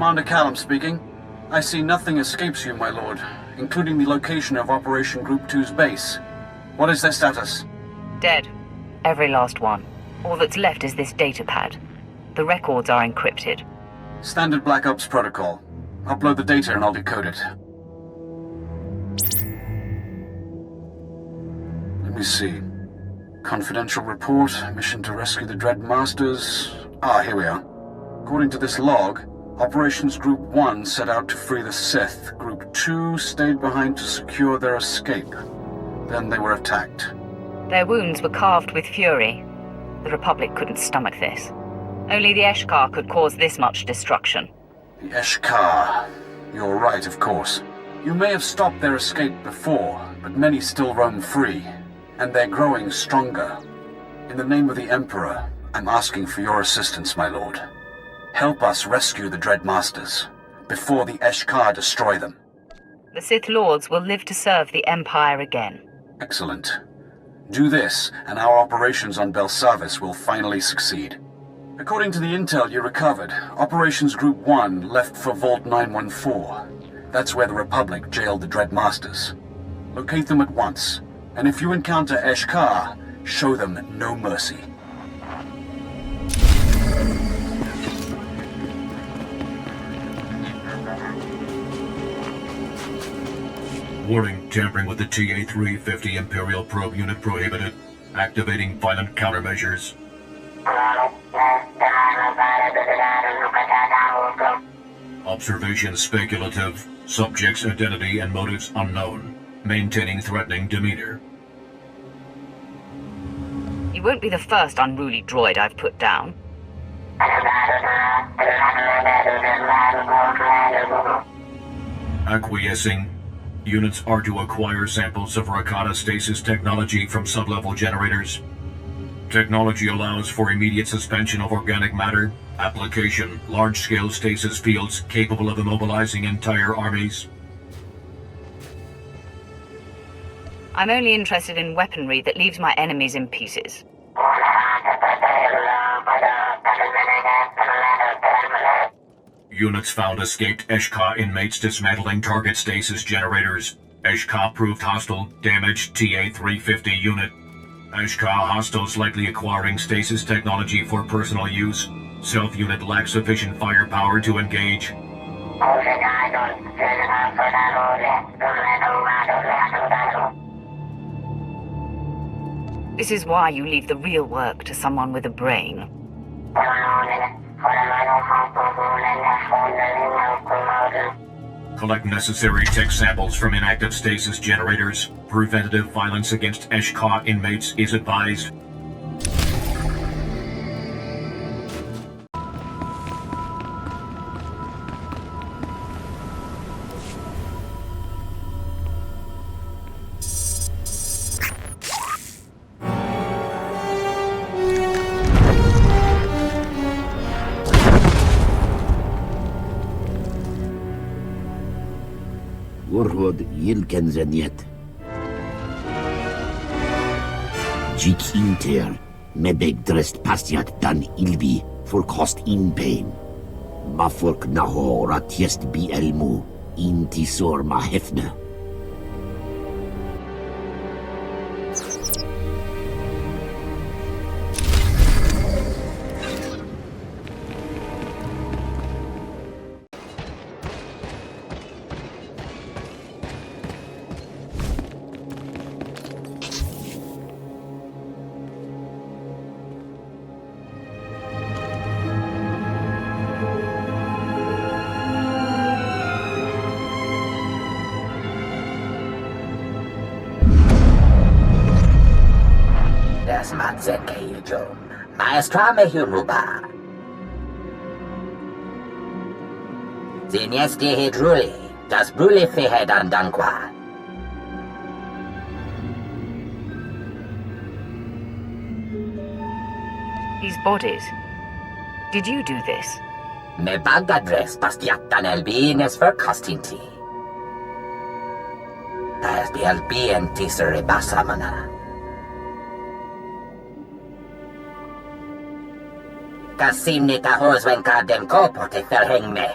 Commander Callum speaking. I see nothing escapes you, my lord, including the location of Operation Group 2's base. What is their status? Dead. Every last one. All that's left is this datapad. The records are encrypted. Standard Black Ops protocol. Upload the data and I'll decode it. Let me see. Confidential report, mission to rescue the Dread Masters. Here we are. According to this log, Operations Group 1 set out to free the Sith. Group 2 stayed behind to secure their escape. Then they were attacked. Their wounds were carved with fury. The Republic couldn't stomach this. Only the Eshkar could cause this much destruction. The Eshkar. You're right, of course. You may have stopped their escape before, but many still roam free, and they're growing stronger. In the name of the Emperor, I'm asking for your assistance, my lord. Help us rescue the Dread Masters, before the Eshkar destroy them. The Sith Lords will live to serve the Empire again. Excellent. Do this, and our operations on Belsavis will finally succeed. According to the intel you recovered, Operations Group 1 left for Vault 914. That's where the Republic jailed the Dread Masters. Locate them at once, and if you encounter Eshkar, show them no mercy. Warning, tampering with the TA-350 Imperial Probe Unit prohibited. Activating violent countermeasures. Observation speculative. Subject's identity and motives unknown. Maintaining threatening demeanor. You won't be the first unruly droid I've put down. Acquiescing. Units are to acquire samples of Rakata stasis technology from sublevel generators. Technology allows for immediate suspension of organic matter. Application: large-scale stasis fields capable of immobilizing entire armies. I'm only interested in weaponry that leaves my enemies in pieces. Units found escaped Eshkar inmates dismantling target stasis generators. Eshkar proved hostile, damaged TA-350 unit. Eshkar hostiles likely acquiring stasis technology for personal use. Self-unit lacks sufficient firepower to engage. This is why you leave the real work to someone with a brain. Collect necessary tech samples from inactive stasis generators. Preventative violence against Eshkar inmates is advised. Warhod yilken zeniet. Jik inter, mebeg drest pastiat dan ilbi, for cost in pain. Mafork nahor at jest bi elmu, intisor ma hefne. Das Matzekejo. Maestra Mehuruba. Ziniesti Hidruli. Das Bruli Fehedan Dankwa. These bodies. Did you do this? Me bagadres pastiatan elbines för kastinti. Das bielbien tisere basamana. Kasim nita hosven kadem kopo te felhäng me.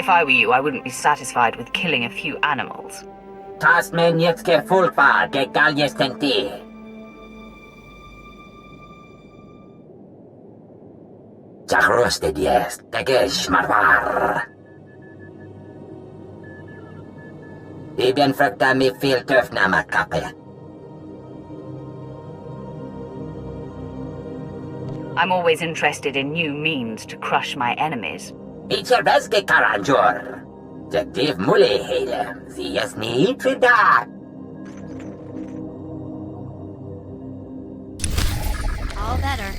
If I were you, I wouldn't be satisfied with killing a few animals. Tas men jetske fulkvar, ge galjes tenti. Jagrosted jest, tegesh marvar. Bibien frukta mi fil töfna makape. I'm always interested in new means to crush my enemies. Icher bezge karanjor. Jagdiv mule hele, sie es nie tridak. All better.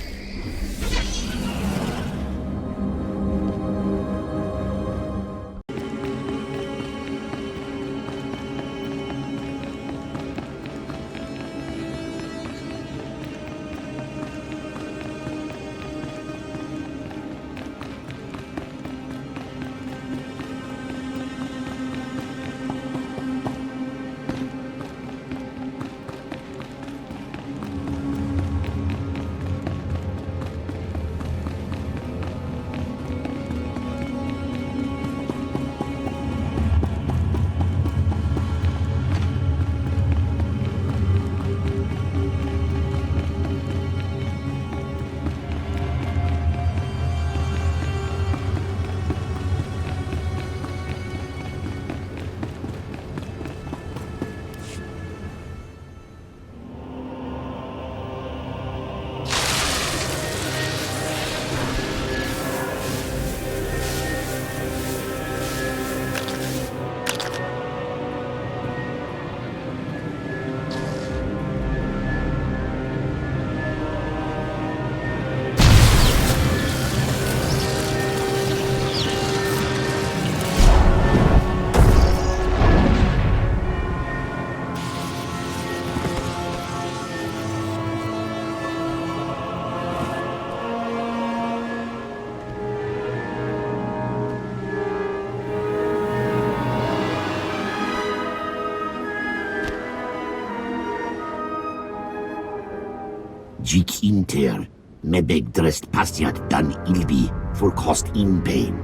Jik inter, mebeg drest pastiat dan ilbi, for cost in pain.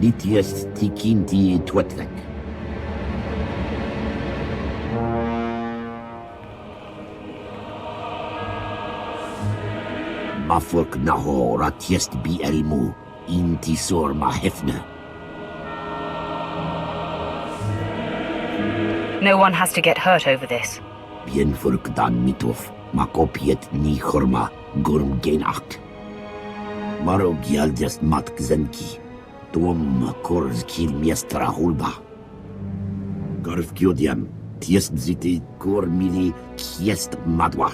Litiest tikinti twetlek. Mafurk naho ratiest bi elmu. Inti sor ma hefne. No one has to get hurt over this. Bien furk dan mitof, ma kopiet ni chorma, gurm gen acht. Maro gialdiast mat gzenki, tom korz kil miestra hulba. Garf giodiam, tiest ziti kor mili kiest madwa.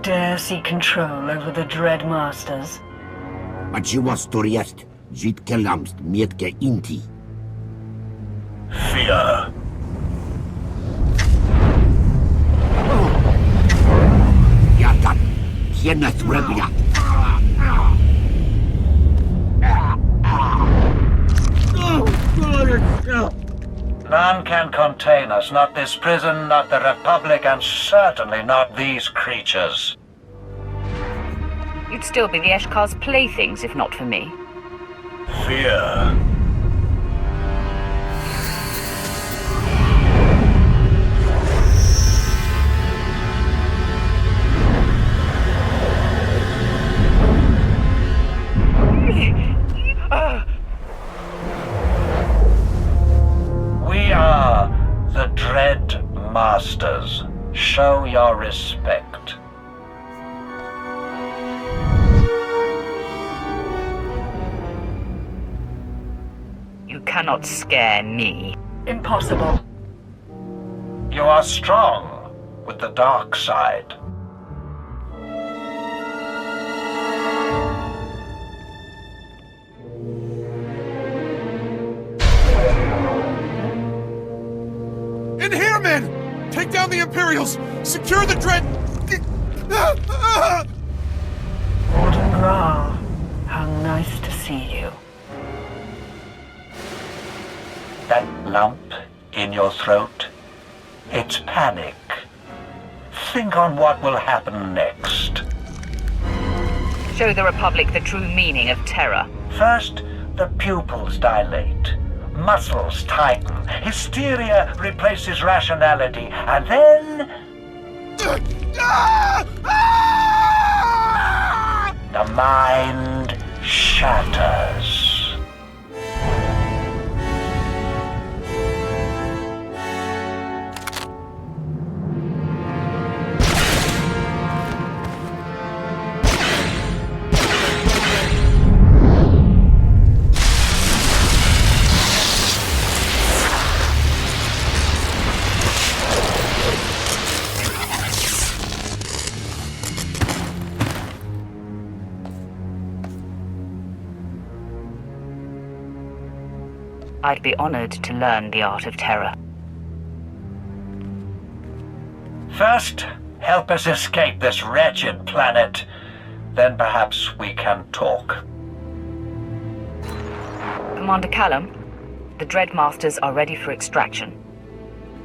Dare seek control over the Dread Masters? Machiwa storiest, jit kelamst mietke inti. Fear. Yatat, hienet rebiat. None can contain us, not this prison, not the Republic, and certainly not these creatures. You'd still be the Eshkar's playthings if not for me. Fear. We are the Dread Masters. Show your respect. You cannot scare me. Impossible. You are strong with the dark side. In here, men! Take down the Imperials! Secure the Dread... Warden Ra, how nice to see you. That lump in your throat, it's panic. Think on what will happen next. Show the Republic the true meaning of terror. First, the pupils dilate. Muscles tighten. Hysteria replaces rationality. And then... the mind shatters. I'd be honored to learn the art of terror. First, help us escape this wretched planet. Then perhaps we can talk. Commander Callum, the Dread Masters are ready for extraction.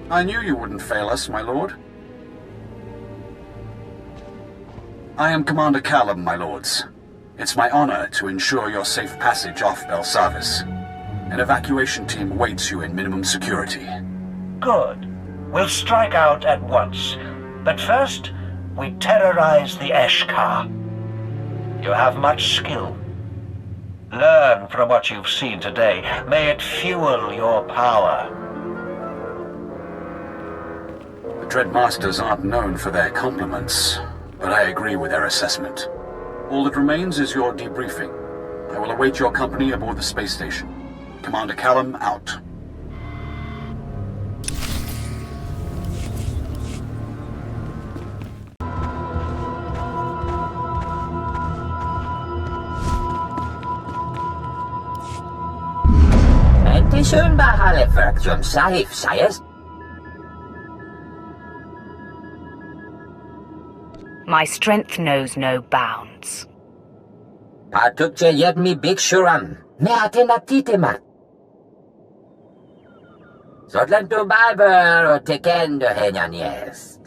I knew you wouldn't fail us, my lord. I am Commander Callum, my lords. It's my honor to ensure your safe passage off Belsavis. An evacuation team waits you in minimum security. Good. We'll strike out at once. But first, we terrorize the Eshkar. You have much skill. Learn from what you've seen today. May it fuel your power. The Dread Masters aren't known for their compliments, but I agree with their assessment. All that remains is your debriefing. I will await your company aboard the space station. Commander Callum, out. Enti schön bahale Fraction Sahif Sayas. My strength knows no bounds. Patukche yet mi big shuram. Ne atenatitemat. Zodlan tu barber o tekendo henyan jest.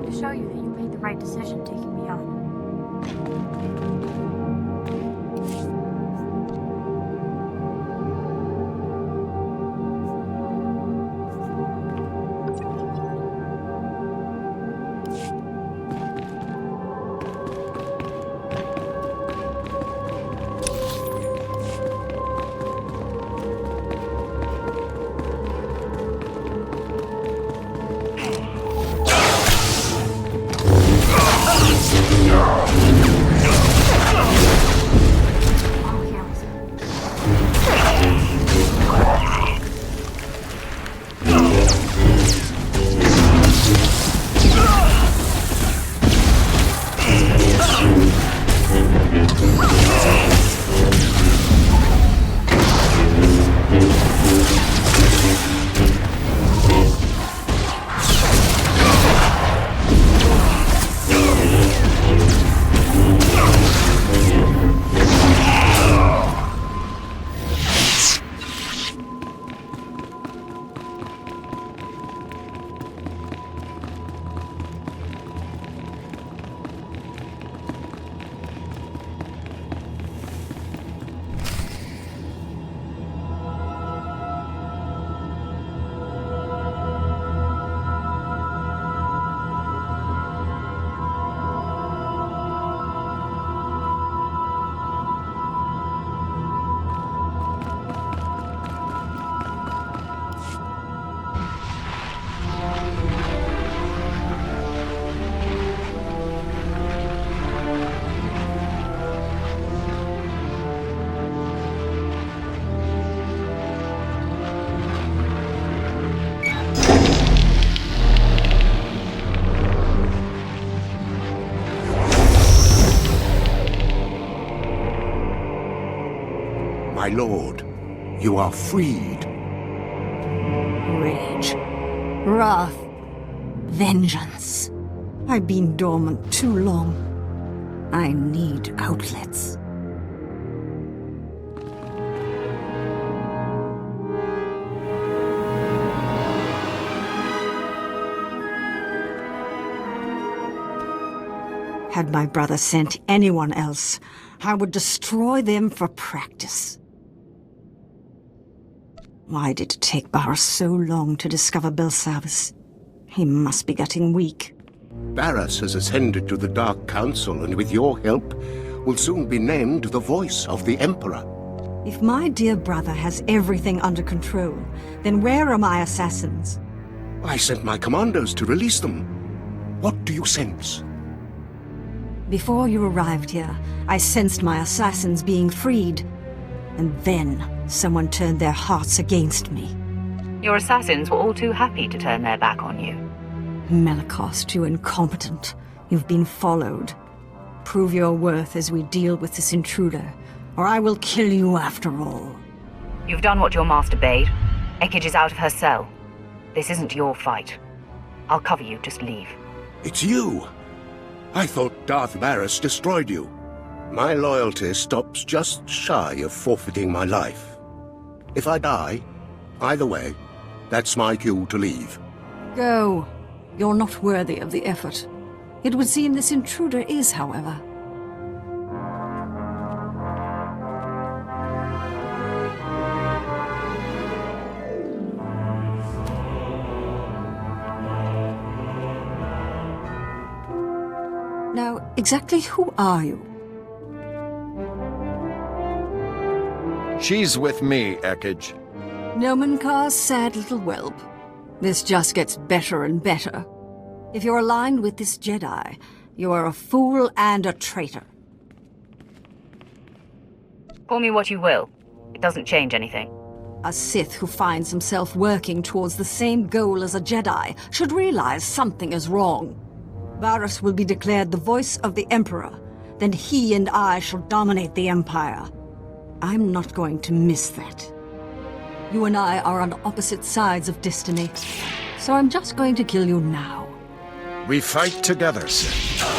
Show you that you made the right decision taking me on. My lord, you are freed. Rage. Wrath. Vengeance. I've been dormant too long. I need outlets. Had my brother sent anyone else, I would destroy them for practice. Why did it take Barras so long to discover Belsavis? He must be getting weak. Barras has ascended to the Dark Council, and with your help, will soon be named the voice of the Emperor. If my dear brother has everything under control, then where are my assassins? I sent my commandos to release them. What do you sense? Before you arrived here, I sensed my assassins being freed. And then, someone turned their hearts against me. Your assassins were all too happy to turn their back on you. Melikos, you incompetent. You've been followed. Prove your worth as we deal with this intruder, or I will kill you after all. You've done what your master bade. Ekij is out of her cell. This isn't your fight. I'll cover you, just leave. It's you! I thought Darth Barras destroyed you. My loyalty stops just shy of forfeiting my life. If I die, either way, that's my cue to leave. Go. You're not worthy of the effort. It would seem this intruder is, however. Now, exactly who are you? She's with me, Ekij. Nomenkar's sad little whelp. This just gets better and better. If you're aligned with this Jedi, you are a fool and a traitor. Call me what you will. It doesn't change anything. A Sith who finds himself working towards the same goal as a Jedi should realize something is wrong. Barras will be declared the voice of the Emperor. Then he and I shall dominate the Empire. I'm not going to miss that. You and I are on opposite sides of destiny, so I'm just going to kill you now. We fight together, Sith.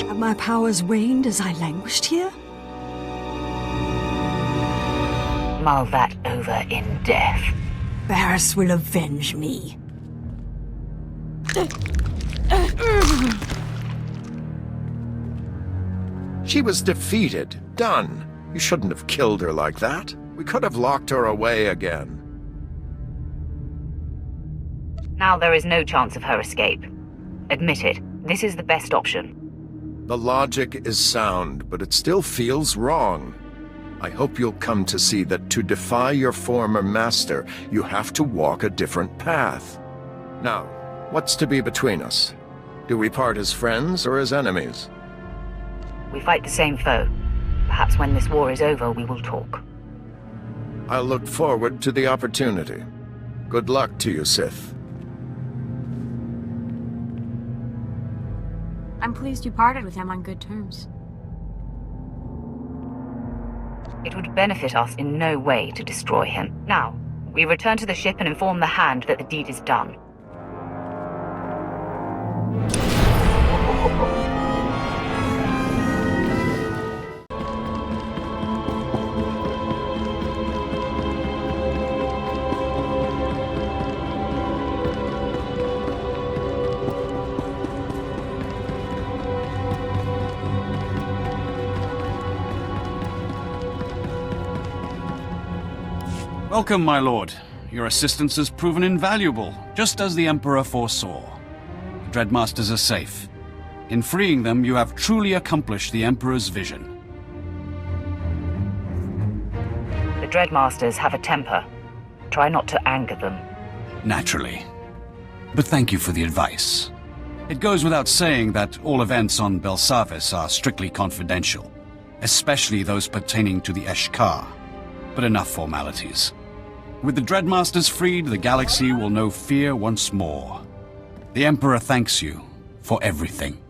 Have my powers waned as I languished here? Mull that over in death. Barras will avenge me. She was defeated. Done. You shouldn't have killed her like that. We could have locked her away again. Now there is no chance of her escape. Admit it, this is the best option. The logic is sound, but it still feels wrong. I hope you'll come to see that to defy your former master, you have to walk a different path. Now, what's to be between us? Do we part as friends or as enemies? We fight the same foe. Perhaps when this war is over, we will talk. I'll look forward to the opportunity. Good luck to you, Sith. I'm pleased you parted with him on good terms. It would benefit us in no way to destroy him. Now, we return to the ship and inform the Hand that the deed is done. Welcome, my lord. Your assistance has proven invaluable, just as the Emperor foresaw. The Dreadmasters are safe. In freeing them, you have truly accomplished the Emperor's vision. The Dreadmasters have a temper. Try not to anger them. Naturally. But thank you for the advice. It goes without saying that all events on Belsavis are strictly confidential, especially those pertaining to the Eshkar. But enough formalities. With the Dreadmasters freed, the galaxy will know fear once more. The Emperor thanks you for everything.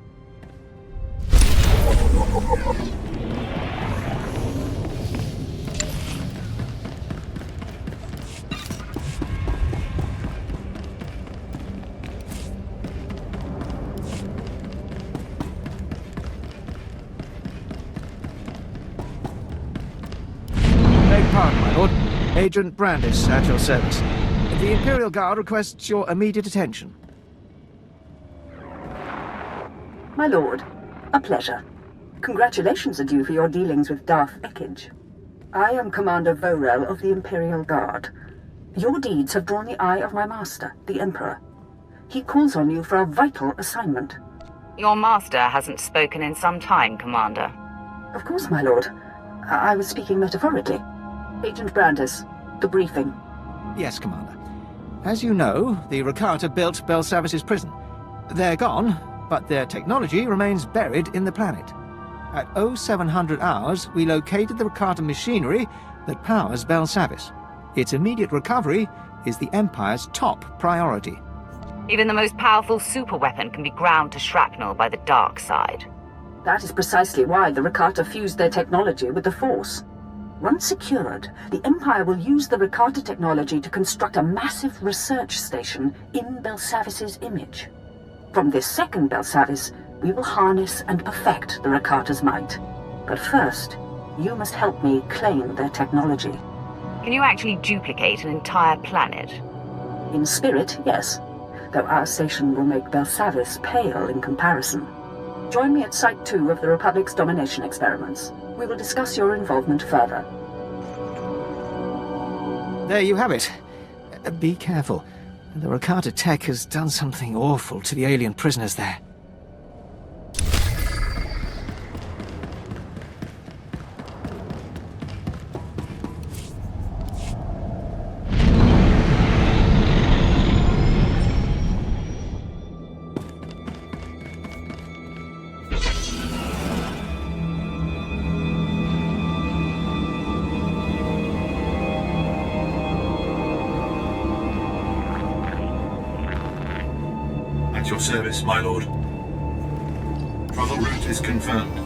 Pardon, my lord. Agent Brandis at your service. The Imperial Guard requests your immediate attention. My lord, a pleasure. Congratulations are due for your dealings with Darth Ekage. I am Commander Vorel of the Imperial Guard. Your deeds have drawn the eye of my master, the Emperor. He calls on you for a vital assignment. Your master hasn't spoken in some time, Commander. Of course, my lord. I was speaking metaphorically. Agent Brandis, the briefing. Yes, Commander. As you know, the Rakata built Belsavis' prison. They're gone, but their technology remains buried in the planet. At 0700 hours, we located the Rakata machinery that powers Belsavis. Its immediate recovery is the Empire's top priority. Even the most powerful superweapon can be ground to shrapnel by the dark side. That is precisely why the Rakata fused their technology with the Force. Once secured, the Empire will use the Rakata technology to construct a massive research station in Belsavis' image. From this second Belsavis, we will harness and perfect the Rakata's might. But first, you must help me claim their technology. Can you actually duplicate an entire planet? In spirit, yes. Though our station will make Belsavis pale in comparison. Join me at Site 2 of the Republic's domination experiments. We will discuss your involvement further. There you have it. Be careful. The Rakata tech has done something awful to the alien prisoners there. At your service, my lord. Travel route is confirmed.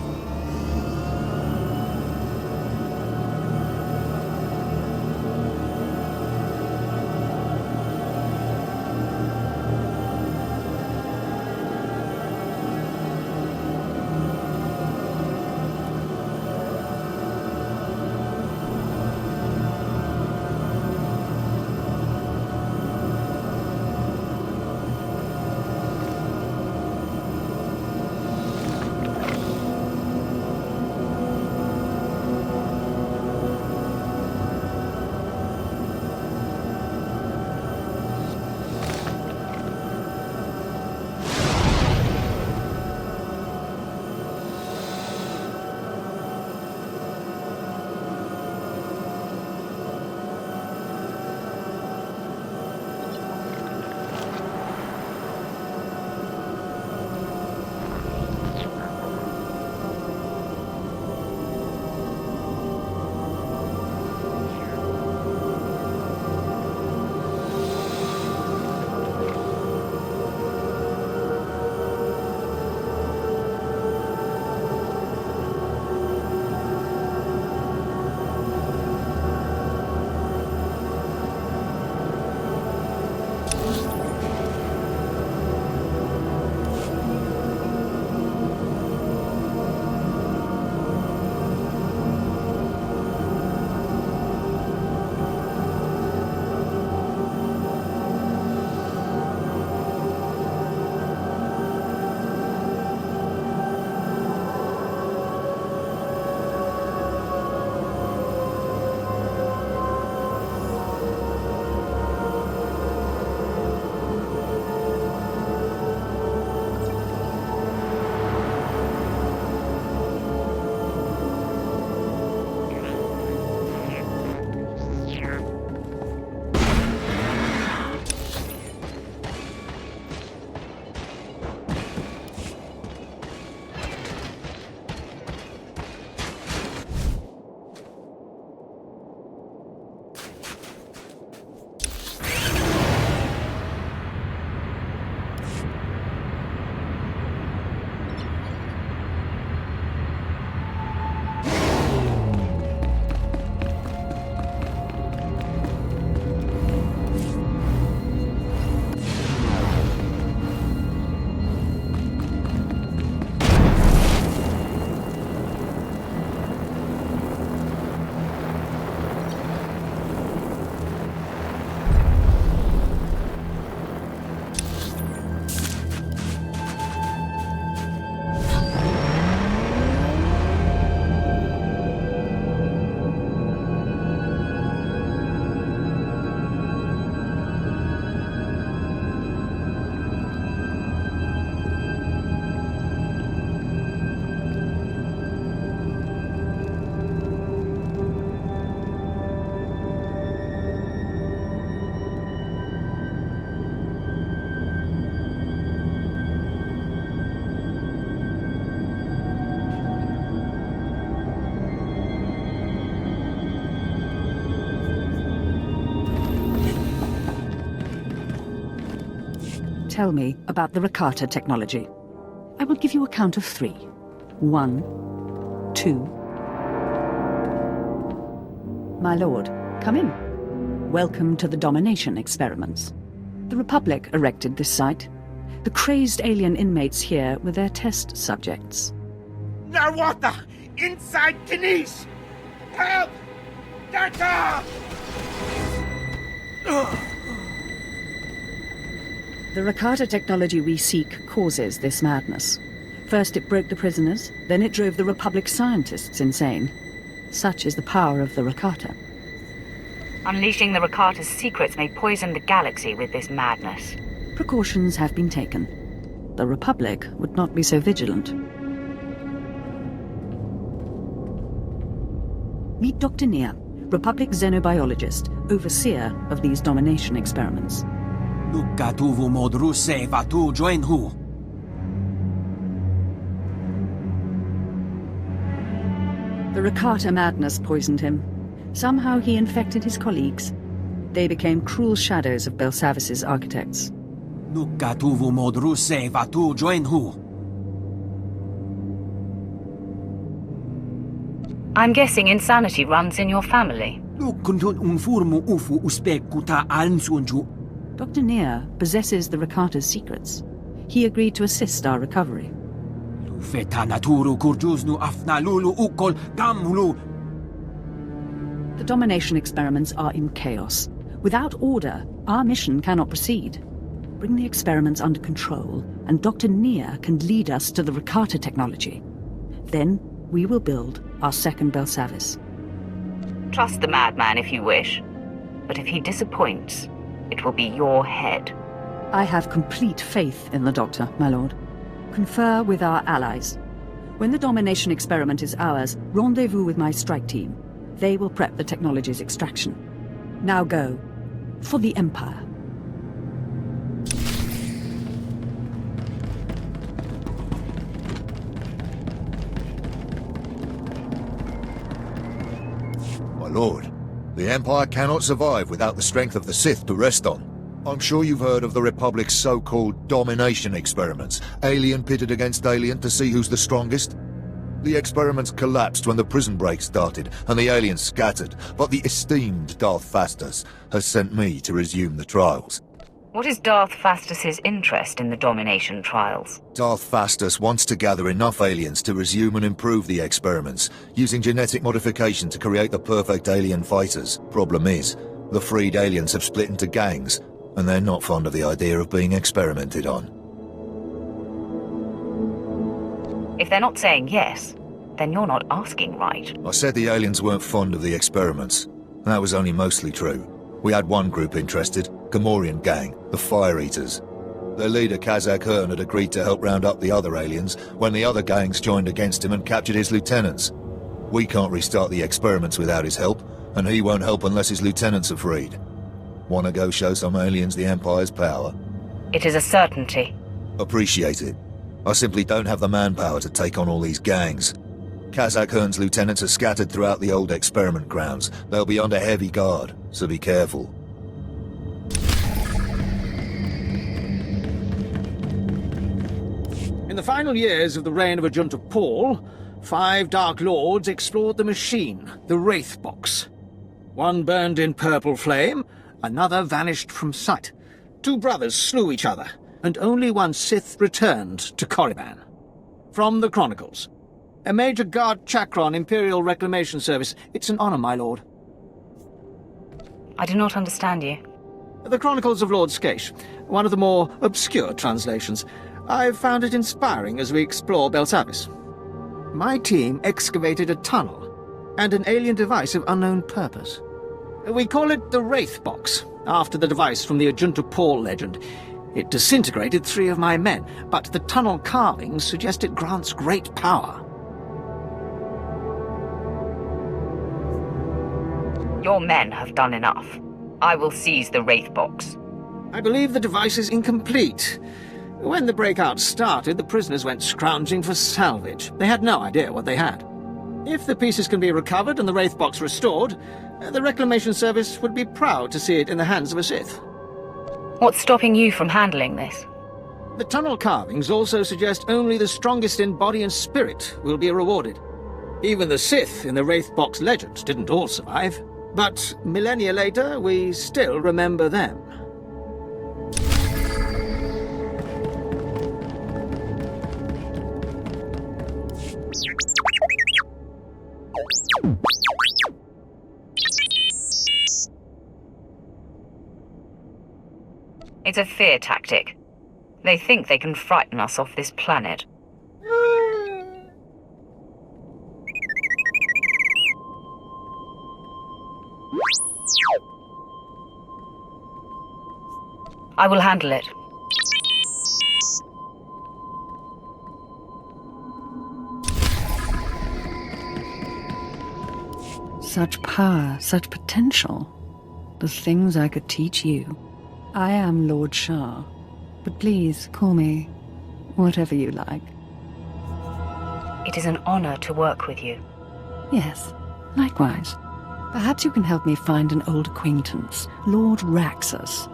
tell me about the Rakata technology. I will give you a count of 3. 1, 2. My lord, come in. Welcome to the domination experiments. The Republic erected this site. The crazed alien inmates here were their test subjects. Narwata! Inside Denise! Help! Data! The Rakata technology we seek causes this madness. First it broke the prisoners, then it drove the Republic scientists insane. Such is the power of the Rakata. Unleashing the Rakata's secrets may poison the galaxy with this madness. Precautions have been taken. The Republic would not be so vigilant. Meet Dr. Nia, Republic xenobiologist, overseer of these domination experiments. Nukatuvu modruse vatu joinhu. The Rakata madness poisoned him. Somehow he infected his colleagues. They became cruel shadows of Belsavis's architects. Nukatuvu modruse vatu joinhu. I'm guessing insanity runs in your family. Dr. Nia possesses the Rakata's secrets. He agreed to assist our recovery. The domination experiments are in chaos. Without order, our mission cannot proceed. Bring the experiments under control, and Dr. Nia can lead us to the Rakata technology. Then we will build our second Belsavis. Trust the madman if you wish, but if he disappoints, it will be your head. I have complete faith in the Doctor, my lord. Confer with our allies. When the domination experiment is ours, rendezvous with my strike team. They will prep the technology's extraction. Now go. For the Empire. My lord, the Empire cannot survive without the strength of the Sith to rest on. I'm sure you've heard of the Republic's so-called domination experiments, alien pitted against alien to see who's the strongest. The experiments collapsed when the prison break started and the aliens scattered, but the esteemed Darth Fastus has sent me to resume the trials. What is Darth Fastus's interest in the domination trials? Darth Fastus wants to gather enough aliens to resume and improve the experiments, using genetic modification to create the perfect alien fighters. Problem is, the freed aliens have split into gangs, and they're not fond of the idea of being experimented on. If they're not saying yes, then you're not asking right. I said the aliens weren't fond of the experiments. That was only mostly true. We had one group interested, Gamorrean gang, the Fire Eaters. Their leader Kazak Hearn had agreed to help round up the other aliens when the other gangs joined against him and captured his lieutenants. We can't restart the experiments without his help, and he won't help unless his lieutenants are freed. Want to go show some aliens the Empire's power? It is a certainty. Appreciate it. I simply don't have the manpower to take on all these gangs. Kazak Hearn's lieutenants are scattered throughout the old experiment grounds. They'll be under heavy guard, so be careful. In the final years of the reign of Adjutant Paul, 5 Dark Lords explored the machine, the Wraith Box. One burned in purple flame, another vanished from sight. 2 brothers slew each other, and only one Sith returned to Korriban. From the Chronicles. A Major Guard Chakron Imperial Reclamation Service. It's an honor, my lord. I do not understand you. The Chronicles of Lord Skache, one of the more obscure translations. I've found it inspiring as we explore Belsavis. My team excavated a tunnel and an alien device of unknown purpose. We call it the Wraith Box, after the device from the Adjutant Paul legend. It disintegrated 3 of my men, but the tunnel carvings suggest it grants great power. Your men have done enough. I will seize the Wraith Box. I believe the device is incomplete. When the breakout started, the prisoners went scrounging for salvage. They had no idea what they had. If the pieces can be recovered and the Wraith Box restored, the Reclamation Service would be proud to see it in the hands of a Sith. What's stopping you from handling this? The tunnel carvings also suggest only the strongest in body and spirit will be rewarded. Even the Sith in the Wraithbox legends didn't all survive, but millennia later, we still remember them. It's a fear tactic. They think they can frighten us off this planet. I will handle it. Such power, such potential. The things I could teach you. I am Lord Shah, but please call me whatever you like. It is an honor to work with you. Yes, likewise. Perhaps you can help me find an old acquaintance, Lord Raxus.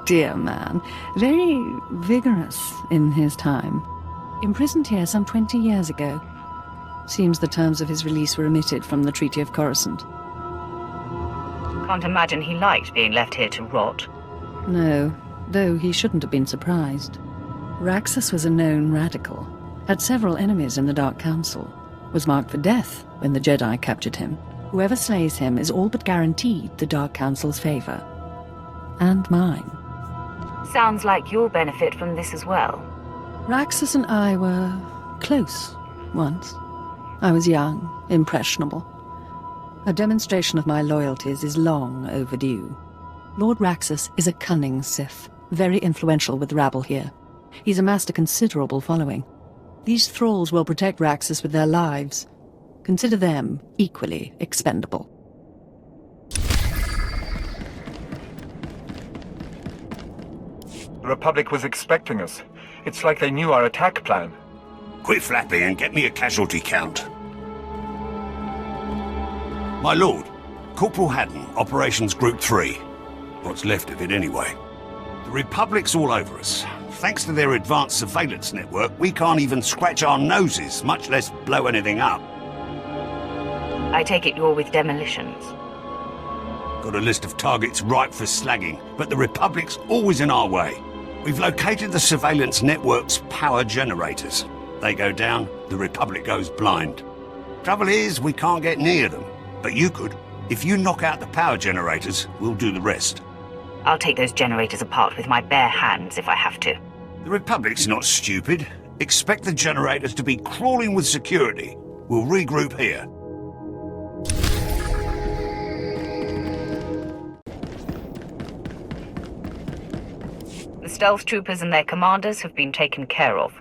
Dear man, very vigorous in his time. Imprisoned here some 20 years ago. Seems the terms of his release were omitted from the Treaty of Coruscant. Can't imagine he liked being left here to rot. No, though he shouldn't have been surprised. Raxus was a known radical, had several enemies in the Dark Council, was marked for death when the Jedi captured him. Whoever slays him is all but guaranteed the Dark Council's favor. And mine. Sounds like you'll benefit from this as well. Raxus and I were close once. I was young, impressionable. A demonstration of my loyalties is long overdue. Lord Raxus is a cunning Sith, very influential with the rabble here. He's amassed a considerable following. These thralls will protect Raxus with their lives. Consider them equally expendable. The Republic was expecting us. It's like they knew our attack plan. Quit flapping and get me a casualty count. My lord, Corporal Haddon, Operations Group 3. What's left of it anyway. The Republic's all over us. Thanks to their advanced surveillance network, we can't even scratch our noses, much less blow anything up. I take it you're with demolitions. Got a list of targets ripe for slagging, but the Republic's always in our way. We've located the surveillance network's power generators. They go down, the Republic goes blind. Trouble is, we can't get near them. But you could. If you knock out the power generators, we'll do the rest. I'll take those generators apart with my bare hands if I have to. The Republic's not stupid. Expect the generators to be crawling with security. We'll regroup here. The stealth troopers and their commanders have been taken care of.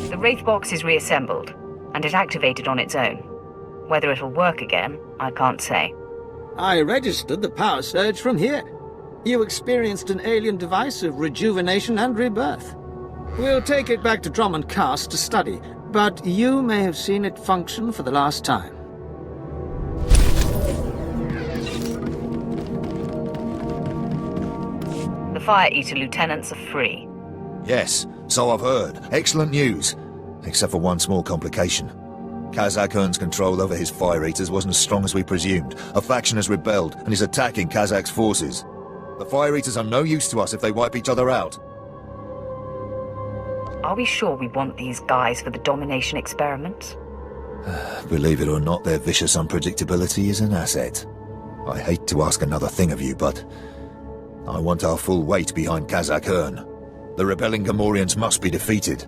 The Wraithbox is reassembled, and it activated on its own. Whether it'll work again, I can't say. I registered the power surge from here. You experienced an alien device of rejuvenation and rebirth. We'll take it back to Drummond Cast to study, but you may have seen it function for the last time. The Fire Eater lieutenants are free. Yes, so I've heard. Excellent news. Except for one small complication. Kazakh Ern's control over his Fire Eaters wasn't as strong as we presumed. A faction has rebelled and is attacking Kazakh's forces. The Fire Eaters are no use to us if they wipe each other out. Are we sure we want these guys for the domination experiments? Believe it or not, their vicious unpredictability is an asset. I hate to ask another thing of you, but I want our full weight behind Kazakh Ern. The rebelling Gamorreans must be defeated.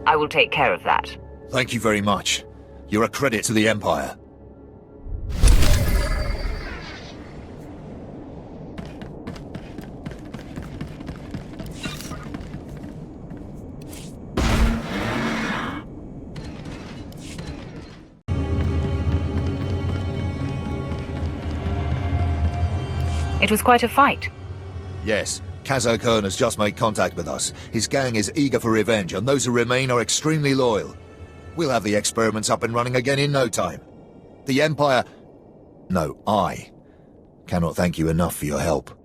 I will take care of that. Thank you very much. You're a credit to the Empire. It was quite a fight. Yes, Kazakh Ern has just made contact with us. His gang is eager for revenge, and those who remain are extremely loyal. We'll have the experiments up and running again in no time. The Empire... No, I cannot thank you enough for your help.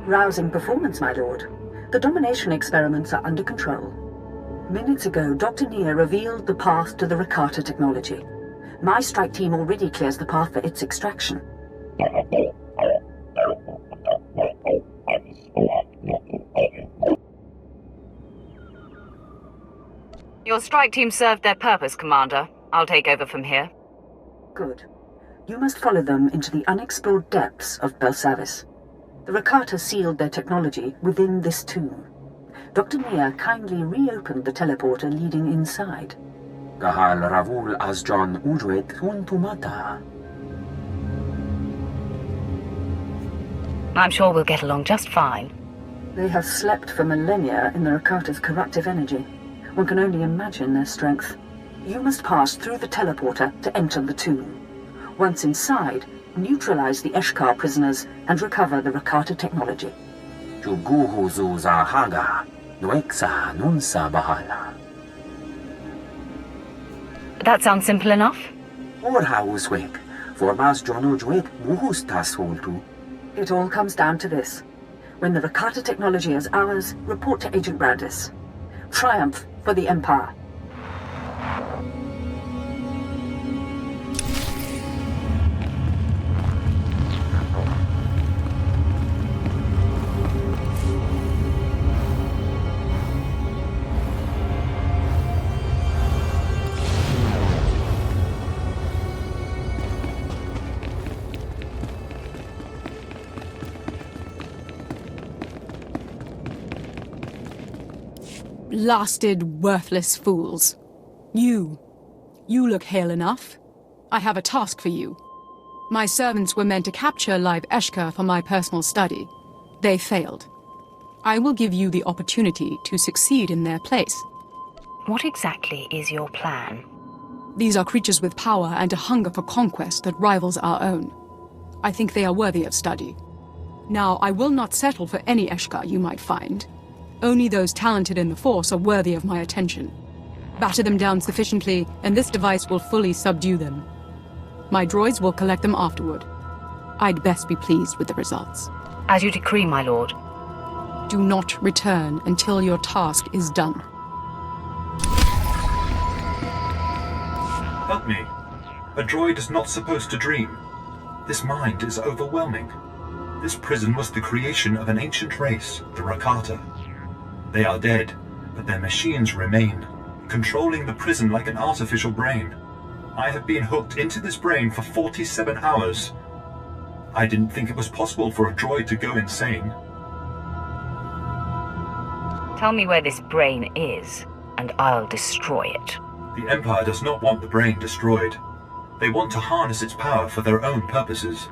Rousing performance, my lord. The domination experiments are under control. Minutes ago, Dr. Nia revealed the path to the Rakata technology. My strike team already clears the path for its extraction. Your strike team served their purpose, Commander. I'll take over from here. Good. You must follow them into the unexplored depths of Belsavis. The Rakata sealed their technology within this tomb. Dr. Nia kindly reopened the teleporter leading inside. Gahal Ravul Asjon Ujwet Untumata. I'm sure we'll get along just fine. They have slept for millennia in the Rakata's corruptive energy. One can only imagine their strength. You must pass through the teleporter to enter the tomb. Once inside, neutralize the Eshkar prisoners and recover the Rakata technology. That sounds simple enough. It all comes down to this. When the Rakata technology is ours, report to Agent Brandis. Triumph for the Empire. Blasted, worthless fools. You look hale enough. I have a task for you. My servants were meant to capture live Eshkar for my personal study. They failed. I will give you the opportunity to succeed in their place. What exactly is your plan? These are creatures with power and a hunger for conquest that rivals our own. I think they are worthy of study. Now, I will not settle for any Eshkar you might find. Only those talented in the Force are worthy of my attention. Batter them down sufficiently, and this device will fully subdue them. My droids will collect them afterward. I'd best be pleased with the results. As you decree, my lord. Do not return until your task is done. Help me. A droid is not supposed to dream. This mind is overwhelming. This prison was the creation of an ancient race, the Rakata. They are dead, but their machines remain, controlling the prison like an artificial brain. I have been hooked into this brain for 47 hours. I didn't think it was possible for a droid to go insane. Tell me where this brain is, and I'll destroy it. The Empire does not want the brain destroyed. They want to harness its power for their own purposes.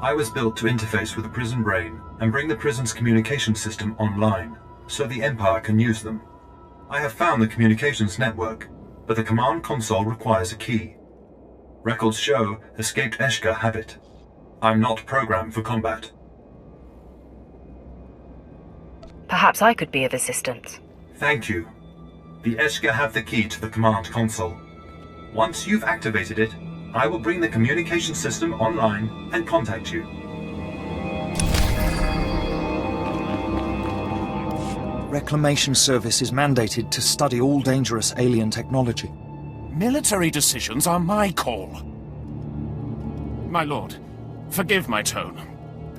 I was built to interface with the prison brain and bring the prison's communication system online, so the Empire can use them. I have found the communications network, but the command console requires a key. Records show escaped Eshkar have it. I'm not programmed for combat. Perhaps I could be of assistance. Thank you. The Eshkar have the key to the command console. Once you've activated it, I will bring the communication system online and contact you. Reclamation Service is mandated to study all dangerous alien technology. Military decisions are my call. My lord, forgive my tone.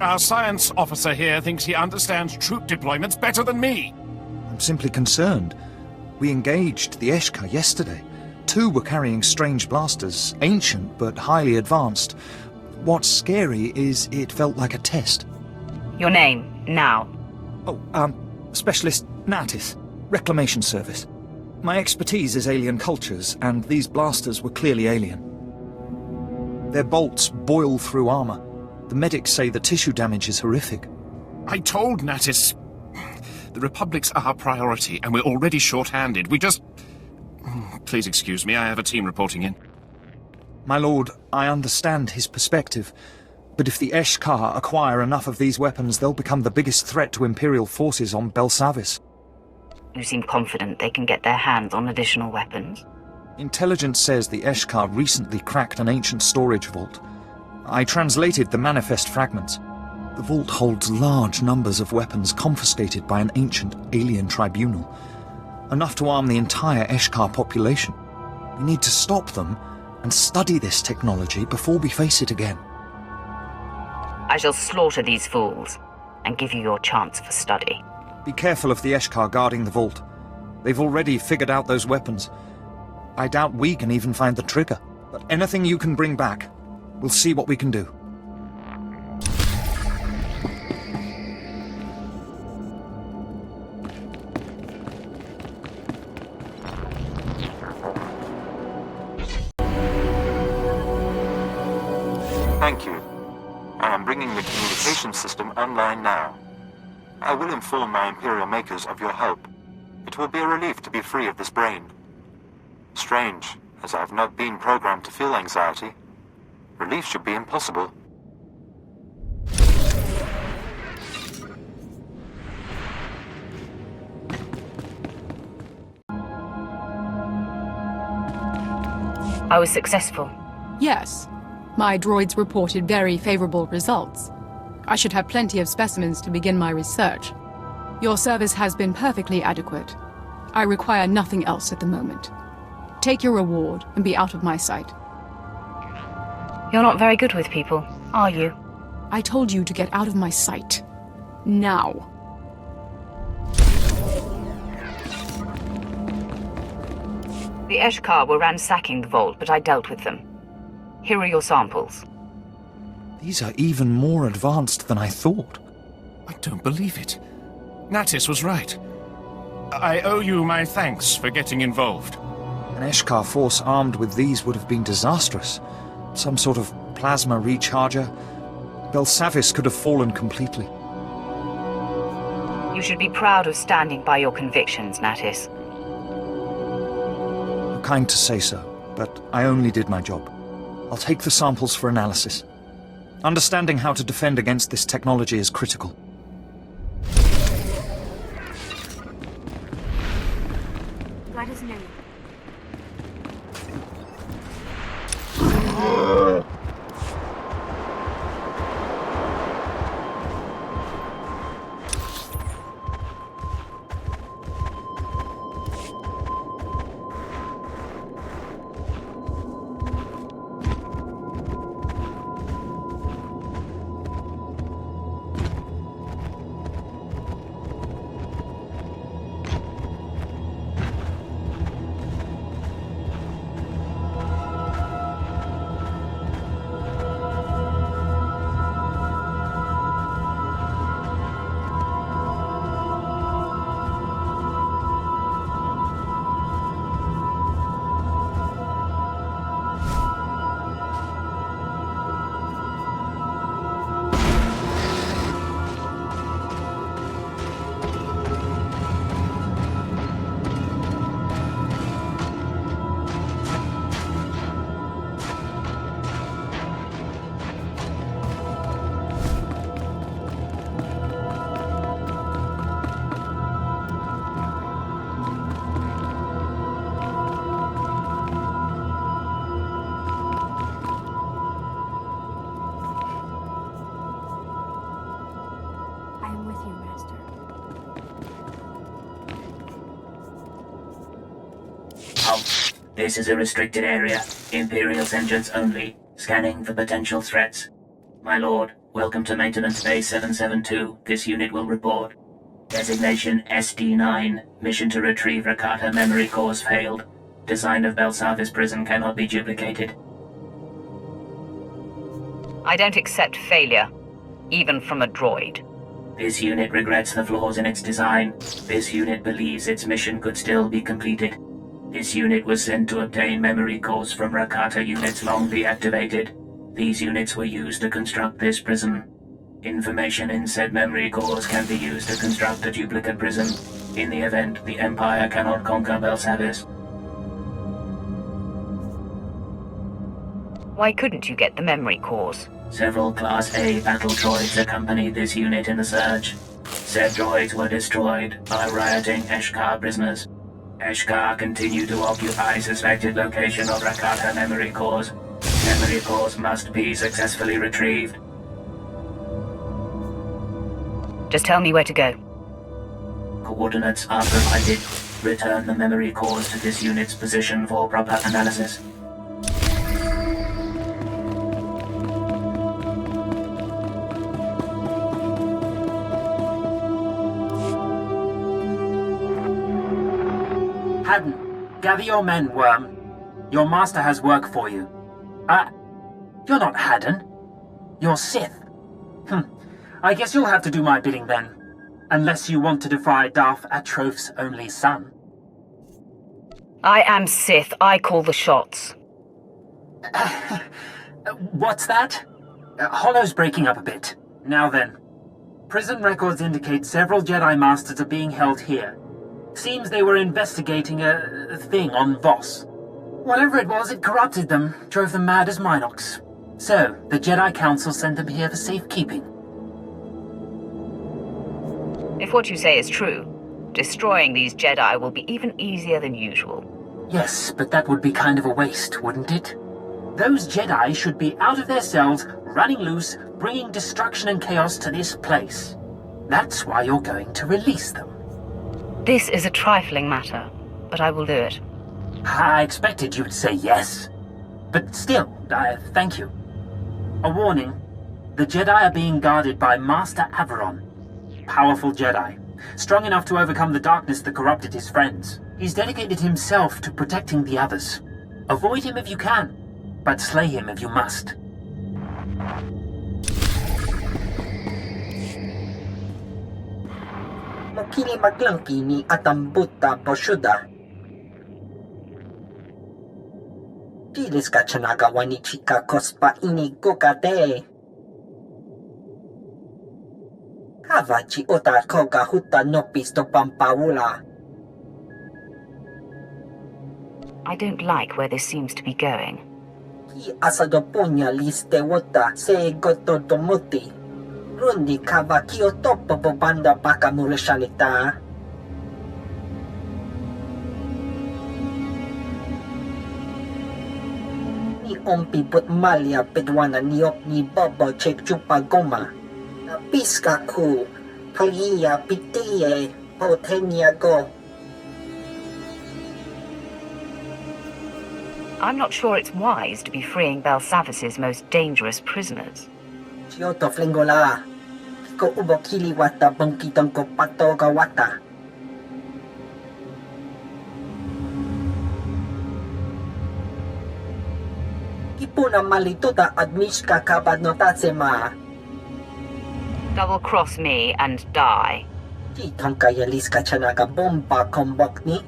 Our science officer here thinks he understands troop deployments better than me. I'm simply concerned. We engaged the Eshka yesterday. 2 were carrying strange blasters, ancient but highly advanced. What's scary is it felt like a test. Your name, now. Oh, Specialist Natis, Reclamation Service. My expertise is alien cultures, and these blasters were clearly alien. Their bolts boil through armor. The medics say the tissue damage is horrific. I told Natis... The Republic's our priority, and we're already short-handed. We just... Please excuse me, I have a team reporting in. My lord, I understand his perspective, but if the Eshkar acquire enough of these weapons, they'll become the biggest threat to Imperial forces on Belsavis. You seem confident they can get their hands on additional weapons? Intelligence says the Eshkar recently cracked an ancient storage vault. I translated the manifest fragments. The vault holds large numbers of weapons confiscated by an ancient alien tribunal. Enough to arm the entire Eshkar population. We need to stop them and study this technology before we face it again. I shall slaughter these fools and give you your chance for study. Be careful of the Eshkar guarding the vault. They've already figured out those weapons. I doubt we can even find the trigger. But anything you can bring back, we'll see what we can do. Thank you. I am bringing the communication system online now. I will inform my Imperial makers of your help. It will be a relief to be free of this brain. Strange, as I have not been programmed to feel anxiety. Relief should be impossible. I was successful. Yes. My droids reported very favorable results. I should have plenty of specimens to begin my research. Your service has been perfectly adequate. I require nothing else at the moment. Take your reward and be out of my sight. You're not very good with people, are you? I told you to get out of my sight. Now. The Eshkar were ransacking the vault, but I dealt with them. Here are your samples. These are even more advanced than I thought. I don't believe it. Natis was right. I owe you my thanks for getting involved. An Eshkar force armed with these would have been disastrous. Some sort of plasma recharger. Belsavis could have fallen completely. You should be proud of standing by your convictions, Natis. You're kind to say so, but I only did my job. I'll take the samples for analysis. Understanding how to defend against this technology is critical. What is new? hub. This is a restricted area. Imperial engines only. Scanning for potential threats. My lord, welcome to Maintenance Bay 772. This unit will report. Designation SD-9. Mission to retrieve Rakata memory cores failed. Design of Belsavis prison cannot be duplicated. I don't accept failure, even from a droid. This unit regrets the flaws in its design. This unit believes its mission could still be completed. This unit was sent to obtain memory cores from Rakata units long deactivated. These units were used to construct this prison. Information in said memory cores can be used to construct a duplicate prison, in the event the Empire cannot conquer Belsavis. Why couldn't you get the memory cores? Several Class A battle droids accompanied this unit in the surge. Said droids were destroyed by rioting Eshkar prisoners. Eshkar continue to occupy suspected location of Rakata memory cores. Memory cores must be successfully retrieved. Just tell me where to go. Coordinates are provided. Return the memory cores to this unit's position for proper analysis. Haddon, gather your men, Worm. Your master has work for you. You're not Haddon. You're Sith. I guess you'll have to do my bidding then. Unless you want to defy Darth Atroph's only son. I am Sith. I call the shots. What's that? Hollow's breaking up a bit. Now then. Prison records indicate several Jedi Masters are being held here. Seems they were investigating a thing on Voss. Whatever it was, it corrupted them, drove them mad as Minox. So, the Jedi Council sent them here for safekeeping. If what you say is true, destroying these Jedi will be even easier than usual. Yes, but that would be kind of a waste, wouldn't it? Those Jedi should be out of their cells, running loose, bringing destruction and chaos to this place. That's why you're going to release them. This is a trifling matter, but I will do it. I expected you'd say yes. But still, thank you. A warning. The Jedi are being guarded by Master Averon. Powerful Jedi. Strong enough to overcome the darkness that corrupted his friends. He's dedicated himself to protecting the others. Avoid him if you can, but slay him if you must. Makili maglangki ni atambuta poshuda. Dilis ka chanaga wani chika kospa ini gokade. Havachi ota koga huta nopisto pampaula. I don't like where this seems to be going. Ki asadopunya liste wota se gototomuti. Rundi kava kiotopo banda baka mureshalita. Ni ompi put malia pedwana niop ni bobo chek chupa goma. Na piska ku, paliya pitiye, potenia go. I'm not sure it's wise to be freeing Belsavis's most dangerous prisoners. Chioto flingola. Ko ubo kili wata bangkitong ko pato ga wata. Kipuna malituta admishka kabadnotatsema. Double-cross me and die. Titong kaya liska chanaga bomba kombokni.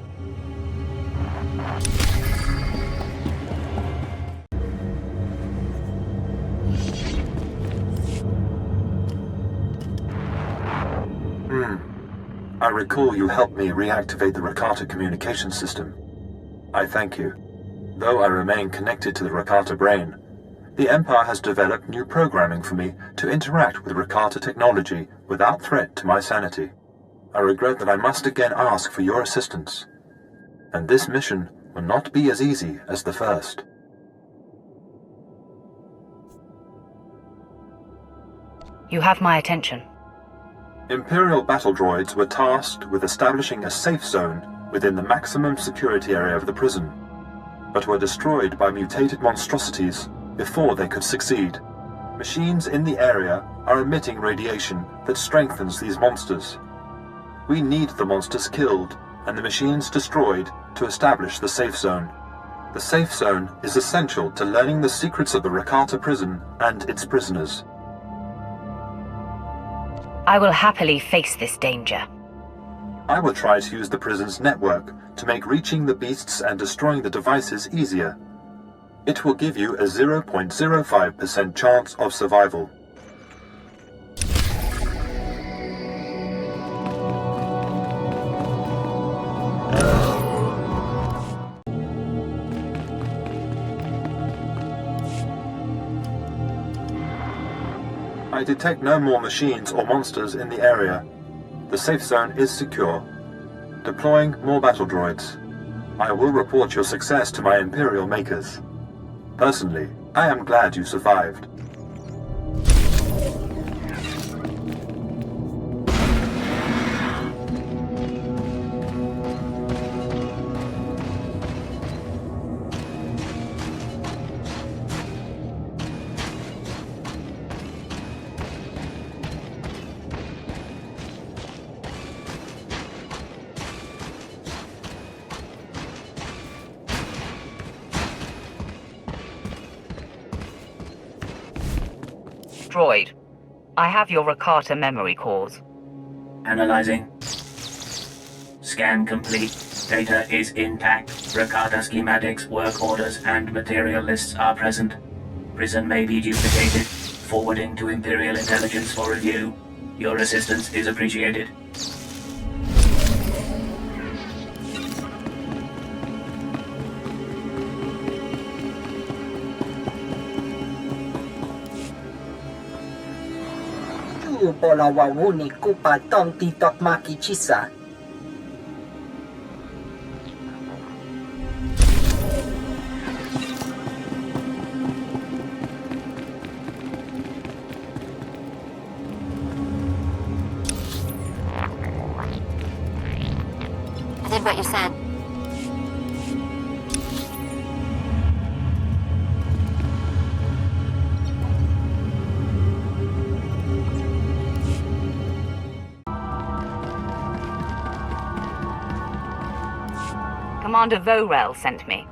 I recall you helped me reactivate the Rakata communication system. I thank you. Though I remain connected to the Rakata brain, the Empire has developed new programming for me to interact with Rakata technology without threat to my sanity. I regret that I must again ask for your assistance, and this mission will not be as easy as the first. You have my attention. Imperial battle droids were tasked with establishing a safe zone within the maximum security area of the prison, but were destroyed by mutated monstrosities before they could succeed. Machines in the area are emitting radiation that strengthens these monsters. We need the monsters killed and the machines destroyed to establish the safe zone. The safe zone is essential to learning the secrets of the Rakata prison and its prisoners. I will happily face this danger. I will try to use the prison's network to make reaching the beasts and destroying the devices easier. It will give you a 0.05% chance of survival. I detect no more machines or monsters in the area. The safe zone is secure. Deploying more battle droids. I will report your success to my Imperial makers. Personally, I am glad you survived. Droid, I have your Rakata memory cores. Analyzing. Scan complete. Data is intact. Rakata schematics, work orders, and material lists are present. Prison may be duplicated. Forwarding to Imperial Intelligence for review. Your assistance is appreciated. Bola wawuni kupa tonti tokmaki chisa. I did what you said. Commander Vorel sent me.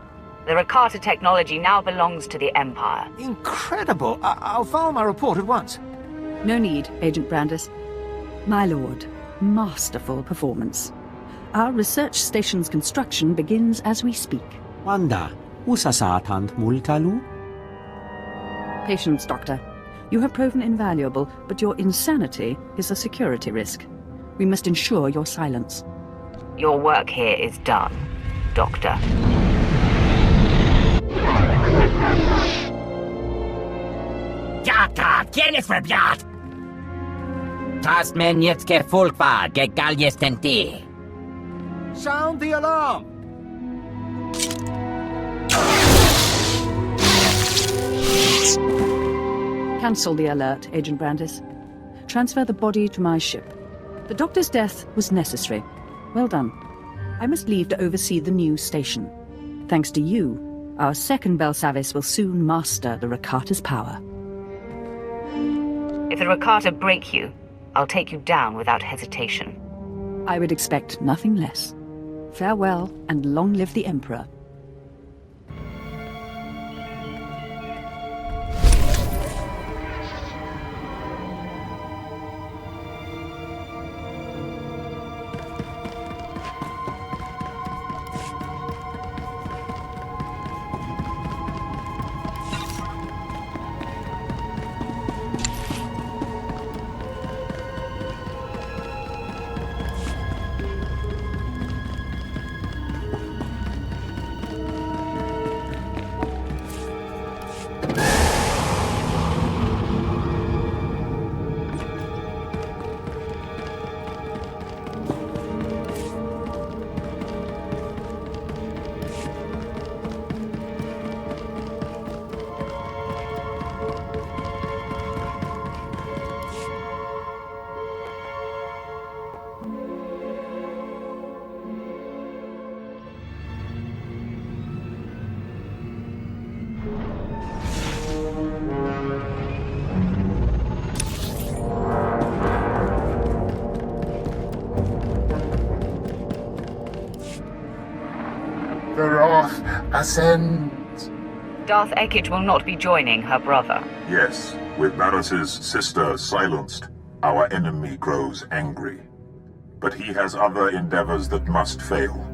The Rakata technology now belongs to the Empire. Incredible! I'll file my report at once. No need, Agent Brandis. My lord, masterful performance. Our research station's construction begins as we speak. Wanda, usasatant multalu? Patience, Doctor. You have proven invaluable, but your insanity is a security risk. We must ensure your silence. Your work here is done, Doctor. Jata, ¿quién es verbiat? Tas men jetzt folkvar, gegaljestenti. Sound the alarm! Cancel the alert, Agent Brandis. Transfer the body to my ship. The doctor's death was necessary. Well done. I must leave to oversee the new station. Thanks to you, our second Belsavis will soon master the Rakata's power. If the Rakata break you, I'll take you down without hesitation. I would expect nothing less. Farewell, and long live the Emperor. The wrath ascends. Darth Ekich will not be joining her brother. Yes, with Barris's sister silenced, our enemy grows angry. But he has other endeavors that must fail.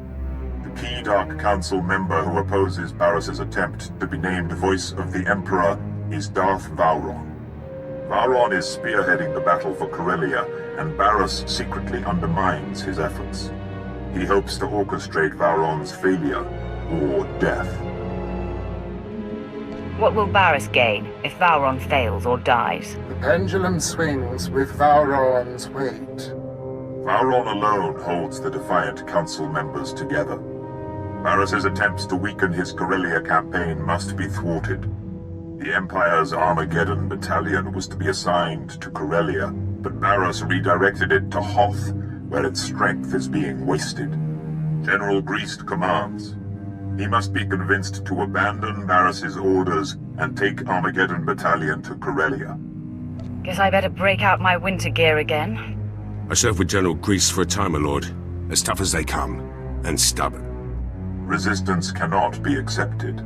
The key Dark Council member who opposes Barris's attempt to be named Voice of the Emperor is Darth Vowron. Vowron is spearheading the battle for Corellia, and Barris secretly undermines his efforts. He hopes to orchestrate Vowron's failure or death. What will Barris gain if Vowron fails or dies? The pendulum swings with Vowron's weight. Vowron alone holds the defiant council members together. Barris's attempts to weaken his Corellia campaign must be thwarted. The Empire's Armageddon battalion was to be assigned to Corellia, but Barris redirected it to Hoth, where its strength is being wasted. General Greast commands. He must be convinced to abandon Barris's orders and take Armageddon battalion to Corellia. Guess I better break out my winter gear again. I served with General Grease for a time, my lord. As tough as they come, and stubborn. Resistance cannot be accepted.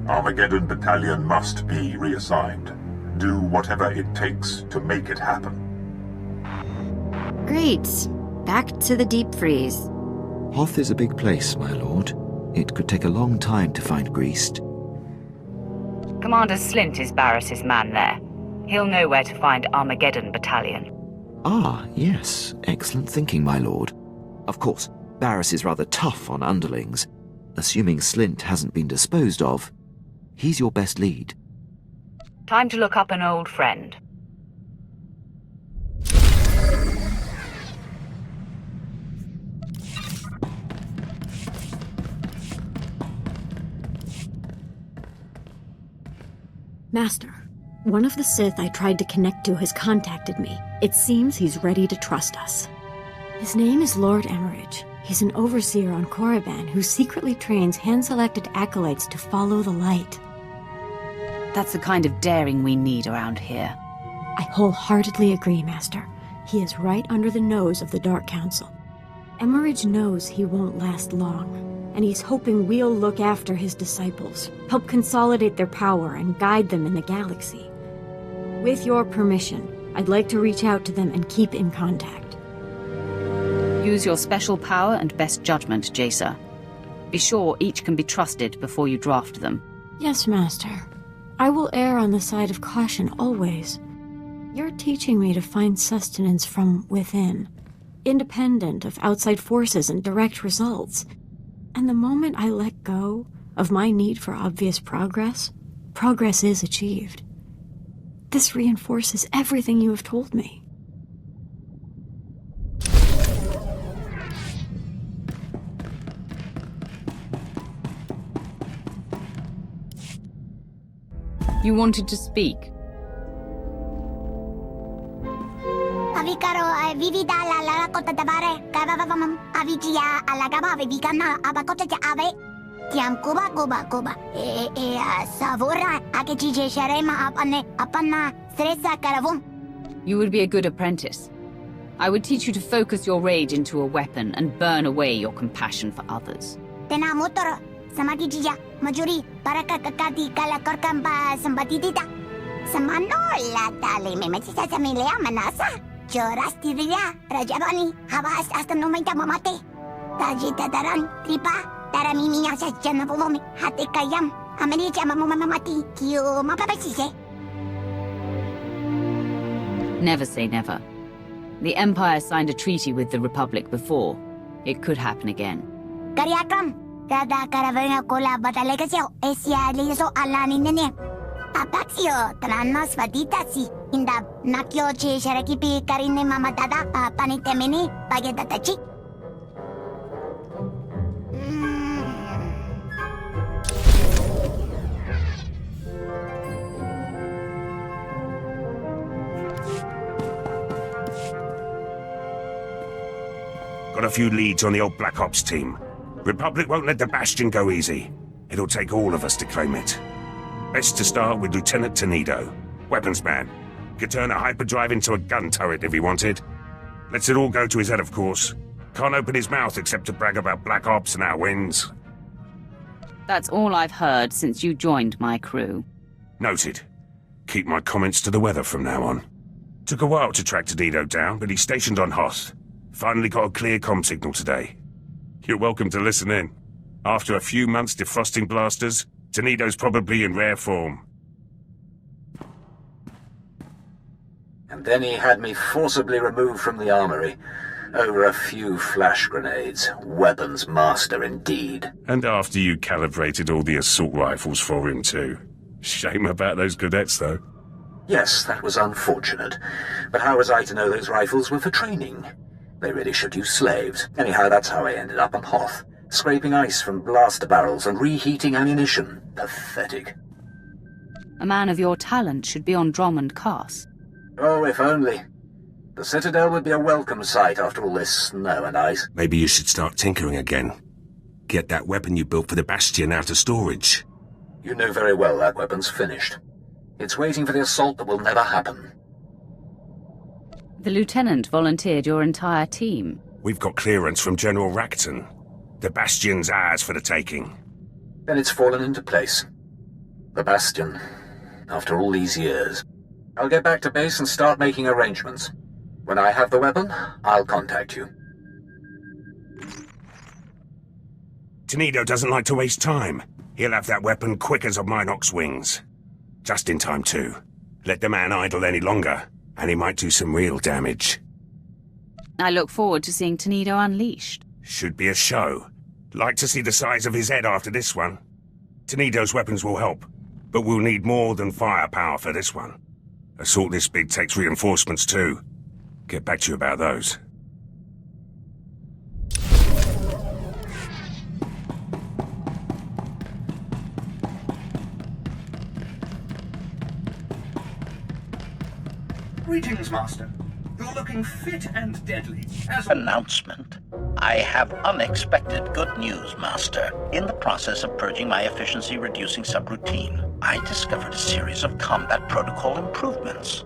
Armageddon battalion must be reassigned. Do whatever it takes to make it happen. Great. Back to the deep freeze. Hoth is a big place, my lord. It could take a long time to find Greast. Commander Slint is Barris's man there. He'll know where to find Armageddon battalion. Ah, yes. Excellent thinking, my lord. Of course, Barris is rather tough on underlings. Assuming Slint hasn't been disposed of, he's your best lead. Time to look up an old friend. Master, one of the Sith I tried to connect to has contacted me. It seems he's ready to trust us. His name is Lord Emmerich. He's an overseer on Korriban who secretly trains hand-selected acolytes to follow the light. That's the kind of daring we need around here. I wholeheartedly agree, Master. He is right under the nose of the Dark Council. Emmerich knows he won't last long, and he's hoping we'll look after his disciples, help consolidate their power and guide them in the galaxy. With your permission, I'd like to reach out to them and keep in contact. Use your special power and best judgment, Jacer. Be sure each can be trusted before you draft them. Yes, Master. I will err on the side of caution always. You're teaching me to find sustenance from within, independent of outside forces and direct results. And the moment I let go of my need for obvious progress, progress is achieved. This reinforces everything you have told me. You wanted to speak. Avikaro vivida la la kota tabare kavavam avigia alagaba vivigana abakota ave tiam kuba savora akejije sharema apana stresa karavum. You would be a good apprentice. I would teach you to focus your rage into a weapon and burn away your compassion for others. Tena motor samagijia majuri para kakakati kala korkamba sambatitita samanola tali memesisa samilea manasa joras tiria rajabani habas hasta no me mamate tajita daran tripa taramimiya sa janavomi hati kayam americha mamamamati kiyo mapapasise. Never say never. The Empire signed a treaty with the Republic before. It could happen again. Kariakam Kada karavana kola batalegasyo esia liso alani nene. Apaxio tranos vaditasi inda nakyo che sharakipi karine mamadada panitemini pagedatachi. Got a few leads on the old Black Ops team. Republic won't let the Bastion go easy. It'll take all of us to claim it. Best to start with Lieutenant Tenedo. Weapons man. Could turn a hyperdrive into a gun turret if he wanted. Lets it all go to his head, of course. Can't open his mouth except to brag about Black Ops and our wins. That's all I've heard since you joined my crew. Noted. Keep my comments to the weather from now on. Took a while to track Tenido down, but he's stationed on Hoth. Finally got a clear comm signal today. You're welcome to listen in. After a few months defrosting blasters, Tenido's probably in rare form. And then he had me forcibly removed from the armory. Over a few flash grenades. Weapons master indeed. And after you calibrated all the assault rifles for him too. Shame about those cadets though. Yes, that was unfortunate. But how was I to know those rifles were for training? They really should use slaves. Anyhow, that's how I ended up on Hoth. Scraping ice from blaster barrels and reheating ammunition. Pathetic. A man of your talent should be on Drummond Cass. Oh, if only. The Citadel would be a welcome sight after all this snow and ice. Maybe you should start tinkering again. Get that weapon you built for the Bastion out of storage. You know very well that weapon's finished. It's waiting for the assault that will never happen. The Lieutenant volunteered your entire team. We've got clearance from General Racton. The Bastion's ours for the taking. Then it's fallen into place. The Bastion. After all these years. I'll get back to base and start making arrangements. When I have the weapon, I'll contact you. Tenido doesn't like to waste time. He'll have that weapon quick as a Minox wings. Just in time, too. Let the man idle any longer, and he might do some real damage. I look forward to seeing Tenido unleashed. Should be a show. Like to see the size of his head after this one. Tenido's weapons will help, but we'll need more than firepower for this one. Assault this big takes reinforcements, too. Get back to you about those. Greetings, Master. You're looking fit and deadly. Announcement. I have unexpected good news, Master. In the process of purging my efficiency-reducing subroutine, I discovered a series of combat protocol improvements.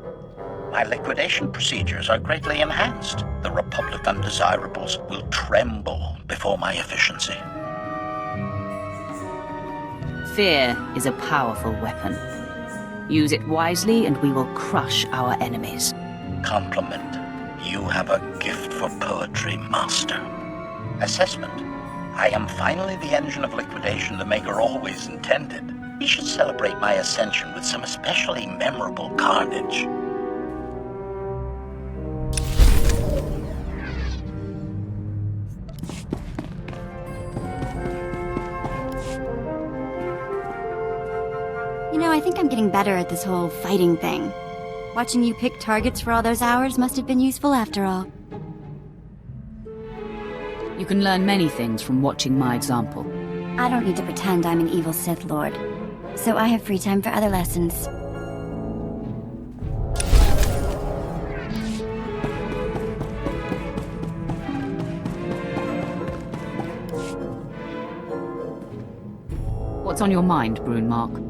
My liquidation procedures are greatly enhanced. The Republic undesirables will tremble before my efficiency. Fear is a powerful weapon. Use it wisely and we will crush our enemies. Compliment. You have a gift for poetry, Master. Assessment. I am finally the engine of liquidation the Maker always intended. We should celebrate my ascension with some especially memorable carnage. You know, I think I'm getting better at this whole fighting thing. Watching you pick targets for all those hours must have been useful after all. You can learn many things from watching my example. I don't need to pretend I'm an evil Sith Lord, so I have free time for other lessons. What's on your mind, Brunmark?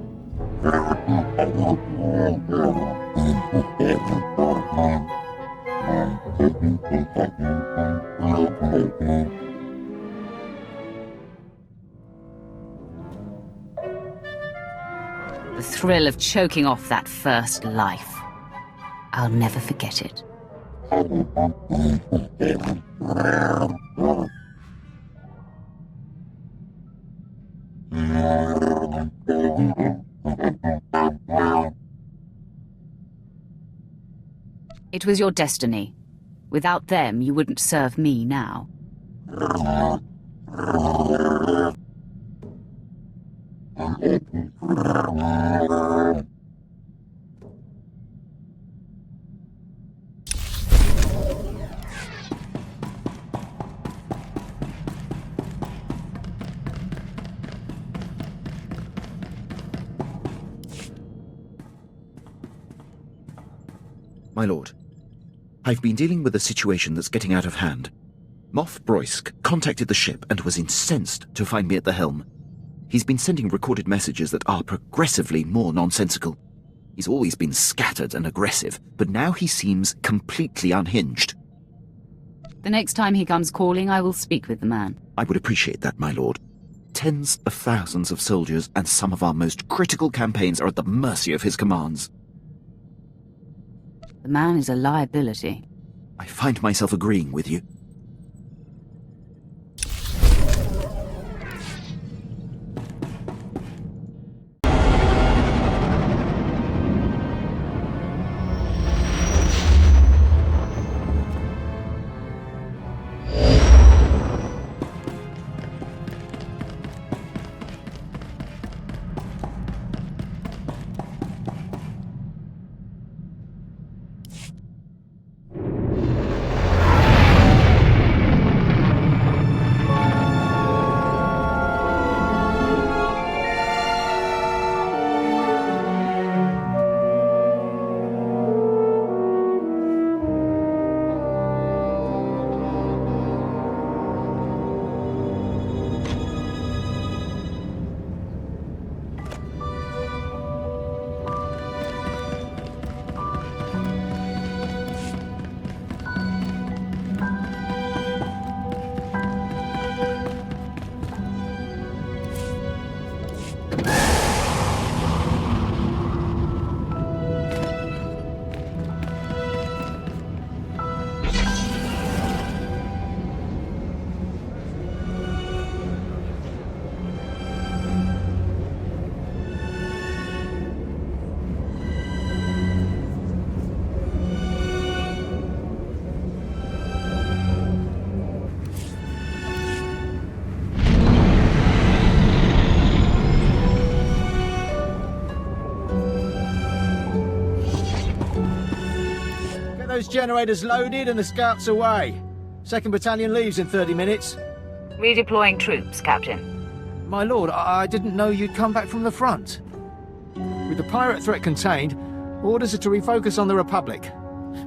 The thrill of choking off that first life. I'll never forget it. It was your destiny. Without them, you wouldn't serve me now. My lord, I've been dealing with a situation that's getting out of hand. Moff Broysk contacted the ship and was incensed to find me at the helm. He's been sending recorded messages that are progressively more nonsensical. He's always been scattered and aggressive, but now he seems completely unhinged. The next time he comes calling, I will speak with the man. I would appreciate that, my lord. Tens of thousands of soldiers and some of our most critical campaigns are at the mercy of his commands. The man is a liability. I find myself agreeing with you. Those generators loaded and the scouts away. 2nd Battalion leaves in 30 minutes. Redeploying troops, Captain. My lord, I didn't know you'd come back from the front. With the pirate threat contained, orders are to refocus on the Republic.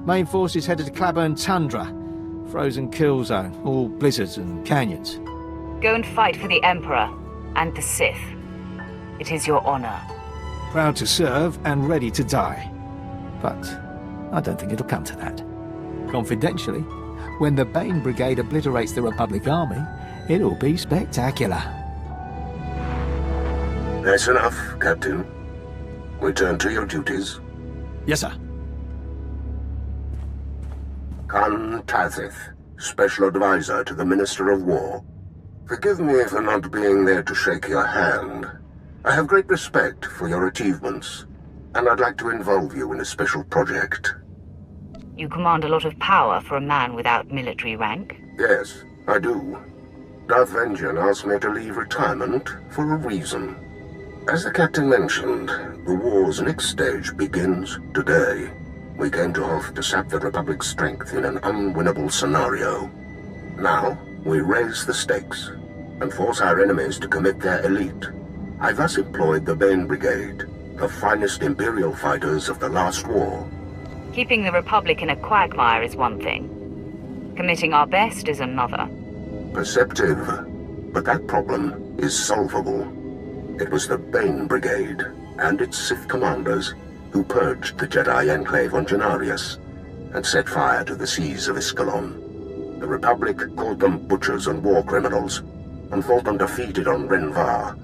Main forces headed to Claburn Tundra. Frozen kill zone, all blizzards and canyons. Go and fight for the Emperor and the Sith. It is your honor. Proud to serve and ready to die. But I don't think it'll come to that. Confidentially, when the Bane Brigade obliterates the Republic Army, it'll be spectacular. That's enough, Captain. Return to your duties. Yes, sir. Khan Tazith, Special Advisor to the Minister of War. Forgive me for not being there to shake your hand. I have great respect for your achievements, and I'd like to involve you in a special project. You command a lot of power for a man without military rank. Yes, I do. Darth Vengeance asked me to leave retirement for a reason. As the captain mentioned, the war's next stage begins today. We came to Hoth to sap the Republic's strength in an unwinnable scenario. Now, we raise the stakes and force our enemies to commit their elite. I thus employed the Bane Brigade, the finest Imperial fighters of the last war. Keeping the Republic in a quagmire is one thing. Committing our best is another. Perceptive, but that problem is solvable. It was the Bane Brigade and its Sith commanders who purged the Jedi Enclave on Janarius and set fire to the seas of Iskalon. The Republic called them butchers and war criminals and thought them defeated on Renvar.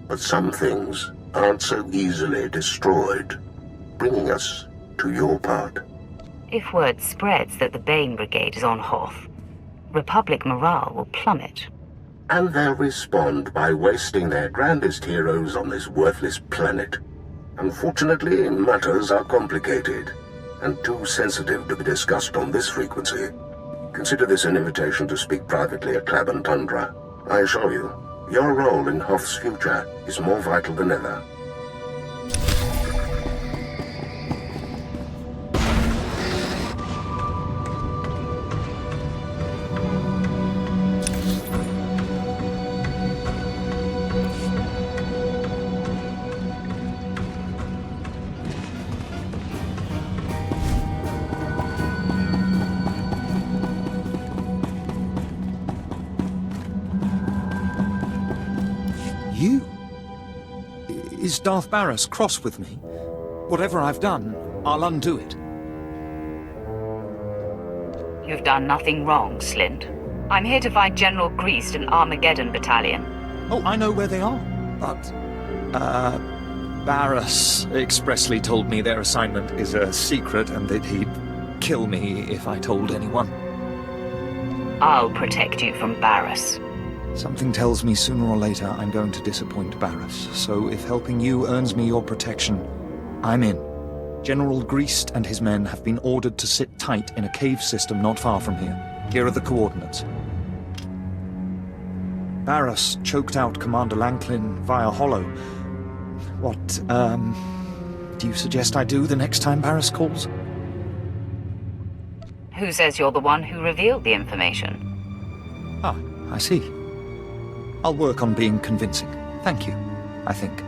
But some things aren't so easily destroyed, bringing us to your part. If word spreads that the Bane Brigade is on Hoth, Republic morale will plummet. And they'll respond by wasting their grandest heroes on this worthless planet. Unfortunately, matters are complicated, and too sensitive to be discussed on this frequency. Consider this an invitation to speak privately at Claburn Tundra. I assure you, your role in Hoth's future is more vital than ever. You? Is Darth Barras cross with me? Whatever I've done, I'll undo it. You've done nothing wrong, Slint. I'm here to find General Greased and Armageddon Battalion. Oh, I know where they are. But, Barras expressly told me their assignment is a secret and that he'd kill me if I told anyone. I'll protect you from Barras. Something tells me sooner or later I'm going to disappoint Barras, so if helping you earns me your protection, I'm in. General Greast and his men have been ordered to sit tight in a cave system not far from here. Here are the coordinates. Barras choked out Commander Lanklin via hollow. What, do you suggest I do the next time Barras calls? Who says you're the one who revealed the information? Ah, I see. I'll work on being convincing. Thank you, I think.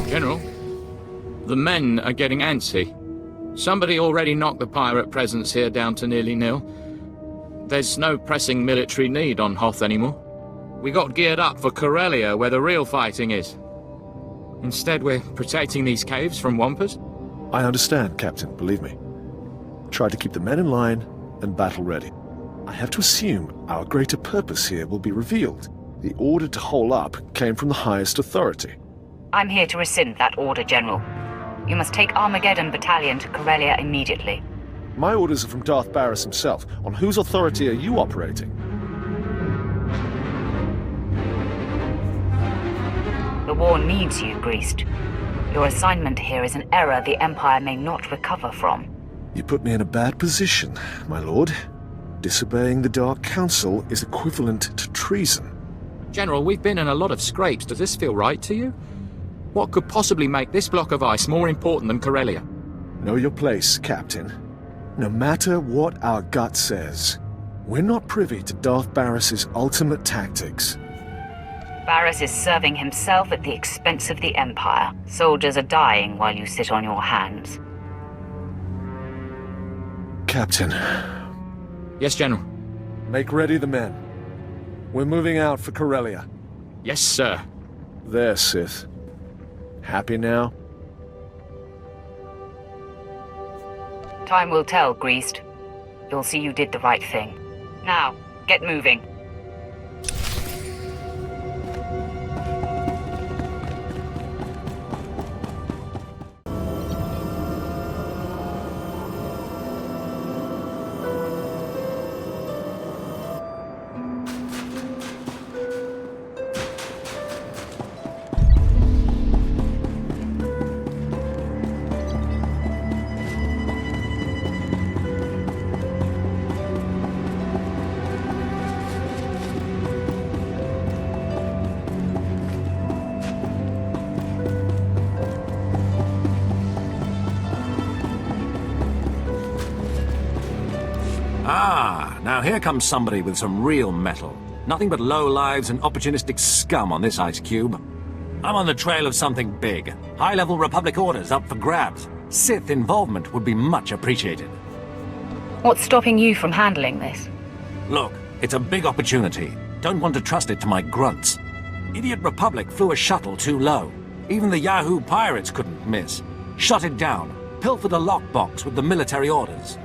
General, the men are getting antsy. Somebody already knocked the pirate presence here down to nearly nil. There's no pressing military need on Hoth anymore. We got geared up for Corellia, where the real fighting is. Instead, we're protecting these caves from Wampus. I understand, Captain, believe me. Try to keep the men in line and battle ready. I have to assume our greater purpose here will be revealed. The order to hole up came from the highest authority. I'm here to rescind that order, General. You must take Armageddon Battalion to Corellia immediately. My orders are from Darth Barras himself. On whose authority are you operating? The war needs you, Greast. Your assignment here is an error the Empire may not recover from. You put me in a bad position, my lord. Disobeying the Dark Council is equivalent to treason. General, we've been in a lot of scrapes. Does this feel right to you? What could possibly make this block of ice more important than Corellia? Know your place, Captain. No matter what our gut says, we're not privy to Darth Barras's ultimate tactics. Barras is serving himself at the expense of the Empire. Soldiers are dying while you sit on your hands. Captain. Yes, General. Make ready the men. We're moving out for Corellia. Yes, sir. There, Sith. Happy now? Time will tell, Greast. You'll see you did the right thing. Now, get moving. Now here comes somebody with some real metal. Nothing but lowlives and opportunistic scum on this ice cube. I'm on the trail of something big. High-level Republic orders up for grabs. Sith involvement would be much appreciated. What's stopping you from handling this? Look, it's a big opportunity. Don't want to trust it to my grunts. Idiot Republic flew a shuttle too low. Even the Yahoo pirates couldn't miss. Shut it down. Pilfered a lockbox with the military orders.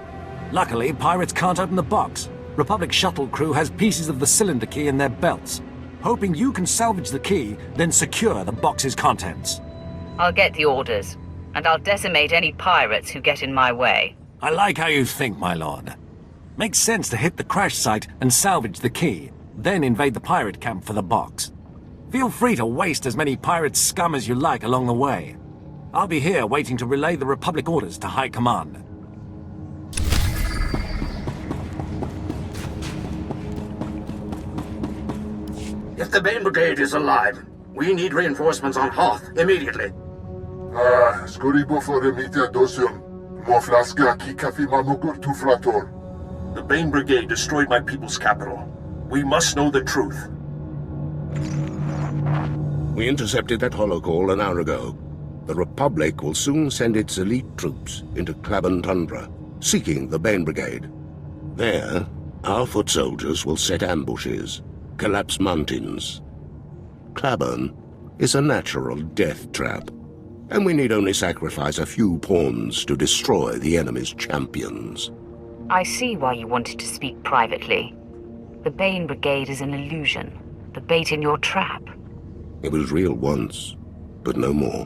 Luckily, pirates can't open the box. Republic shuttle crew has pieces of the cylinder key in their belts. Hoping you can salvage the key, then secure the box's contents. I'll get the orders, and I'll decimate any pirates who get in my way. I like how you think, my lord. Makes sense to hit the crash site and salvage the key, then invade the pirate camp for the box. Feel free to waste as many pirate scum as you like along the way. I'll be here waiting to relay the Republic orders to High Command. If the Bane Brigade is alive, we need reinforcements on Hoth immediately. The Bane Brigade destroyed my people's capital. We must know the truth. We intercepted that holocall an hour ago. The Republic will soon send its elite troops into Klaban Tundra, seeking the Bane Brigade. There, our foot soldiers will set ambushes, collapse mountains. Klaban is a natural death trap, and we need only sacrifice a few pawns to destroy the enemy's champions. I see why you wanted to speak privately. The Bane Brigade is an illusion, the bait in your trap. It was real once, but no more.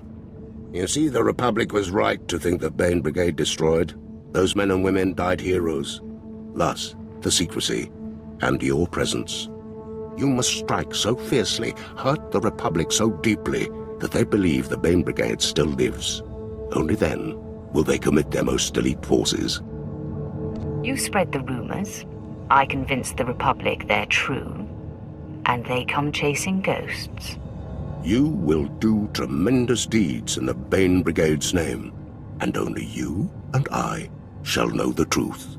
You see, the Republic was right to think the Bane Brigade destroyed. Those men and women died heroes. Thus, the secrecy, and your presence. You must strike so fiercely, hurt the Republic so deeply, that they believe the Bane Brigade still lives. Only then will they commit their most elite forces. You spread the rumors. I convinced the Republic they're true. And they come chasing ghosts. You will do tremendous deeds in the Bane Brigade's name, and only you and I shall know the truth.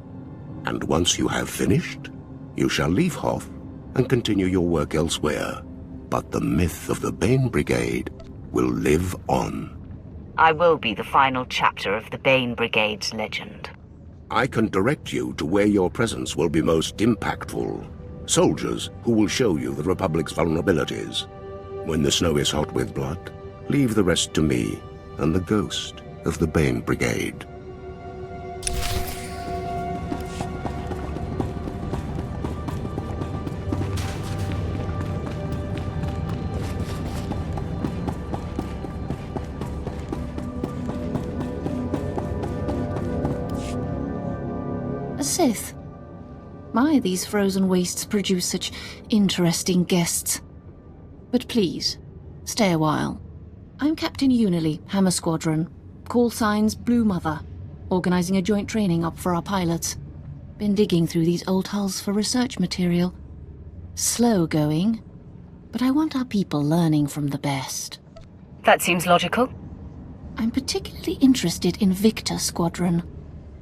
And once you have finished, you shall leave Hoth and continue your work elsewhere. But the myth of the Bane Brigade will live on. I will be the final chapter of the Bane Brigade's legend. I can direct you to where your presence will be most impactful. Soldiers who will show you the Republic's vulnerabilities. When the snow is hot with blood, leave the rest to me and the ghost of the Bane Brigade. A Sith. My, these frozen wastes produce such interesting guests. But please, stay a while. I'm Captain Unily, Hammer Squadron. Call signs Blue Mother. Organizing a joint training up for our pilots. Been digging through these old hulls for research material. Slow going, but I want our people learning from the best. That seems logical. I'm particularly interested in Victor Squadron.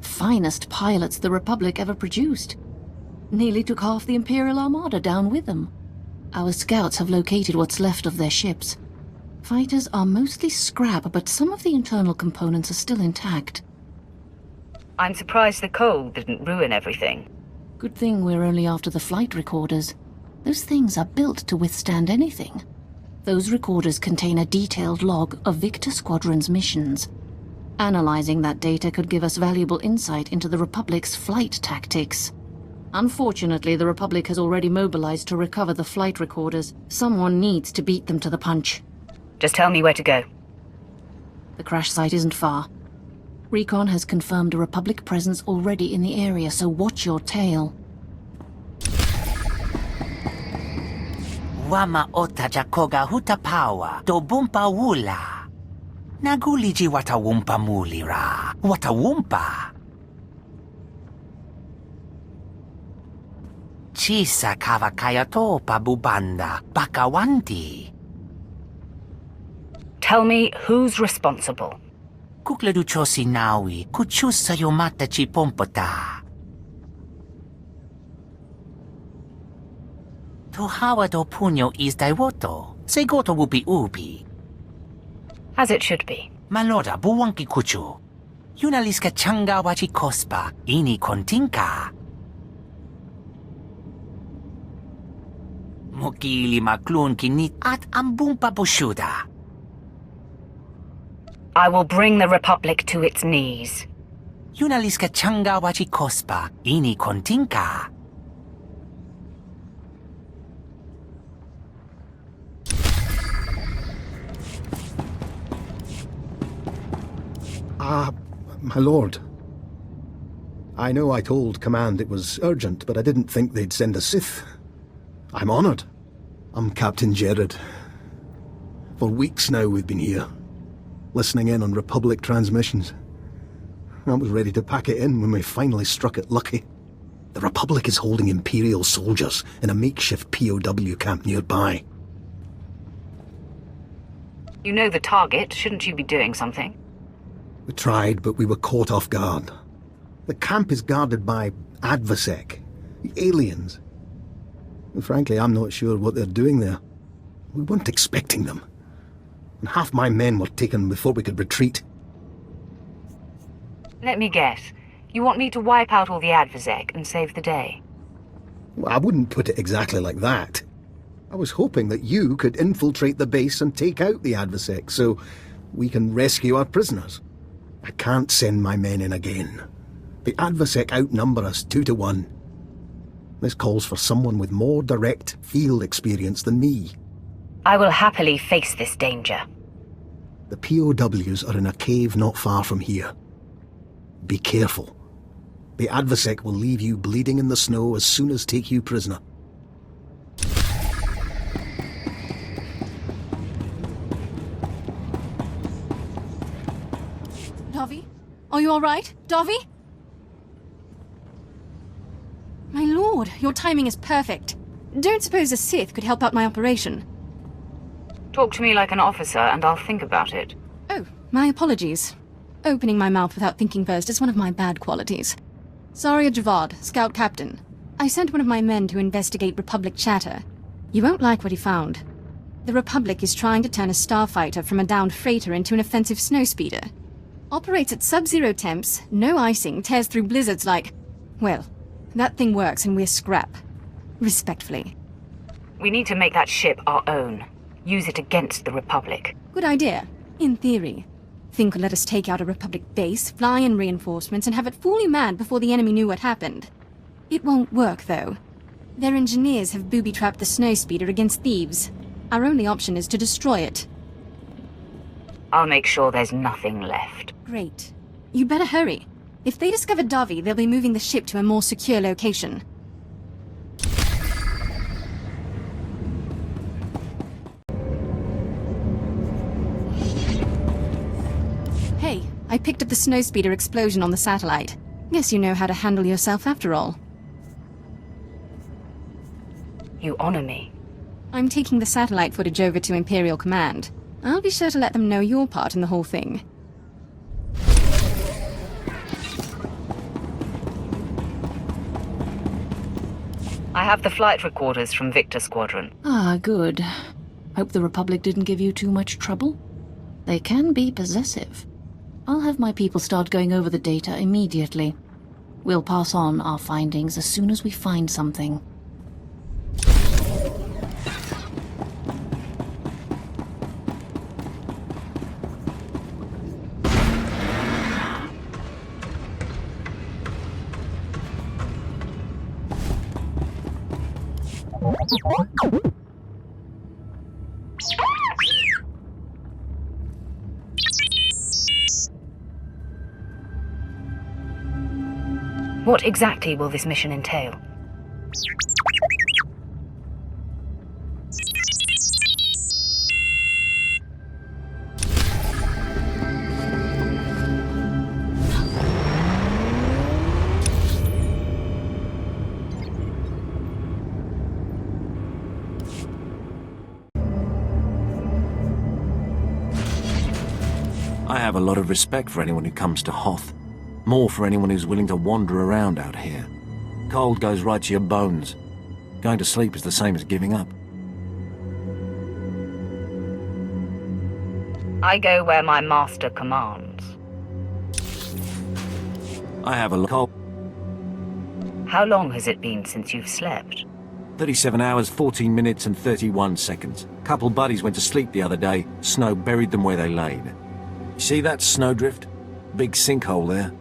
Finest pilots the Republic ever produced. Nearly took half the Imperial Armada down with them. Our scouts have located what's left of their ships. Fighters are mostly scrap, but some of the internal components are still intact. I'm surprised the cold didn't ruin everything. Good thing we're only after the flight recorders. Those things are built to withstand anything. Those recorders contain a detailed log of Victor Squadron's missions. Analyzing that data could give us valuable insight into the Republic's flight tactics. Unfortunately, the Republic has already mobilized to recover the flight recorders. Someone needs to beat them to the punch. Just tell me where to go. The crash site isn't far. Recon has confirmed a Republic presence already in the area, so watch your tail. Wama ota jakoga hutapawa do bumpa wula. Naguliji watawumpa mulira. Watawumpa. Chisa kavakaya topa bubanda bakawanti. Tell me who's responsible. Kukleduchosi nawi kuchusa yomata chipompota. Tohawa do punyo is daiwoto. Segoto wupi upi. As it should be. Maloda buwanki kuchu. Yunaliska changa wachi kospa. Ini kontinka. Mokili maklun kinit at ambumpa bushuda. I will bring the Republic to its knees. Yunaliska changa wachi kospa. Ini kontinka. My lord. I know I told Command it was urgent, but I didn't think they'd send a Sith. I'm honored. I'm Captain Jared. For weeks now we've been here, listening in on Republic transmissions. I was ready to pack it in when we finally struck it lucky. The Republic is holding Imperial soldiers in a makeshift POW camp nearby. You know the target. Shouldn't you be doing something? We tried, but we were caught off guard. The camp is guarded by AdvaSec, the aliens. And frankly, I'm not sure what they're doing there. We weren't expecting them. And half my men were taken before we could retreat. Let me guess. You want me to wipe out all the AdvaSec and save the day? Well, I wouldn't put it exactly like that. I was hoping that you could infiltrate the base and take out the AdvaSec so we can rescue our prisoners. I can't send my men in again. The AdvaSec outnumber us 2 to 1. This calls for someone with more direct field experience than me. I will happily face this danger. The POWs are in a cave not far from here. Be careful. The AdvaSec will leave you bleeding in the snow as soon as take you prisoner. Davi? Are you all right? Davi? My lord, your timing is perfect. Don't suppose a Sith could help out my operation. Talk to me like an officer and I'll think about it. Oh, my apologies. Opening my mouth without thinking first is one of my bad qualities. Saria Javad, Scout Captain. I sent one of my men to investigate Republic chatter. You won't like what he found. The Republic is trying to turn a starfighter from a downed freighter into an offensive snowspeeder. Operates at sub-zero temps, no icing, tears through blizzards like... Well, that thing works and we're scrap. Respectfully. We need to make that ship our own. Use it against the Republic. Good idea. In theory. Think would let us take out a Republic base, fly in reinforcements, and have it fully manned before the enemy knew what happened. It won't work, though. Their engineers have booby-trapped the snowspeeder against thieves. Our only option is to destroy it. I'll make sure there's nothing left. Great. You better hurry. If they discover Davi, they'll be moving the ship to a more secure location. Hey, I picked up the snowspeeder explosion on the satellite. Guess you know how to handle yourself after all. You honor me. I'm taking the satellite footage over to Imperial Command. I'll be sure to let them know your part in the whole thing. I have the flight recorders from Victor Squadron. Ah, good. Hope the Republic didn't give you too much trouble. They can be possessive. I'll have my people start going over the data immediately. We'll pass on our findings as soon as we find something. What exactly will this mission entail? I have a lot of respect for anyone who comes to Hoth. More for anyone who's willing to wander around out here. Cold goes right to your bones. Going to sleep is the same as giving up. I go where my master commands. I have a cold. How long has it been since you've slept? 37 hours, 14 minutes and 31 seconds. Couple buddies went to sleep the other day. Snow buried them where they laid. You see that snowdrift? Big sinkhole there.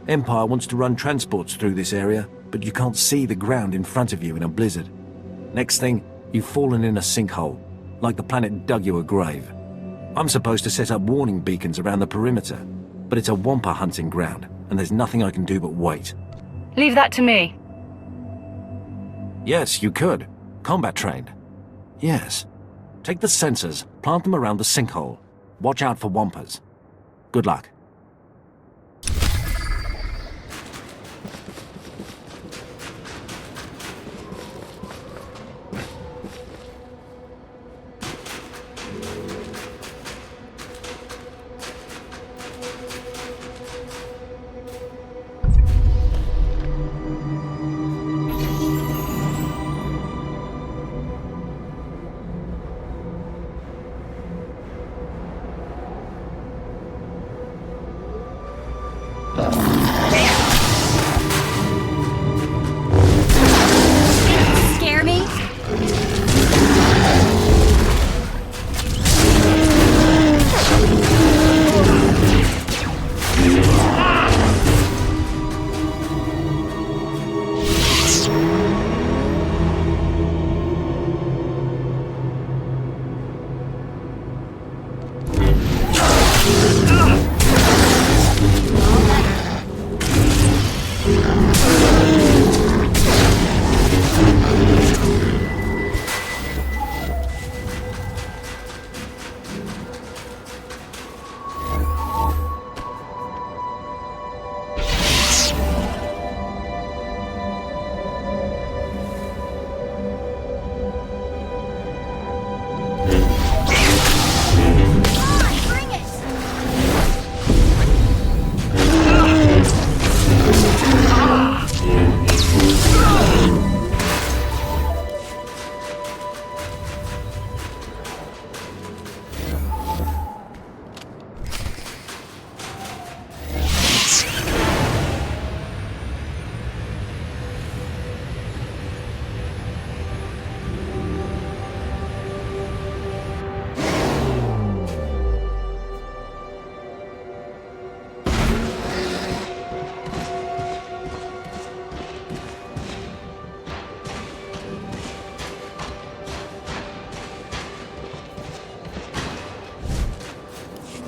Empire wants to run transports through this area, but you can't see the ground in front of you in a blizzard. Next thing, you've fallen in a sinkhole, like the planet dug you a grave. I'm supposed to set up warning beacons around the perimeter, but it's a wampa hunting ground, and there's nothing I can do but wait. Leave that to me. Yes, you could. Combat trained. Yes. Take the sensors, plant them around the sinkhole. Watch out for wampas. Good luck.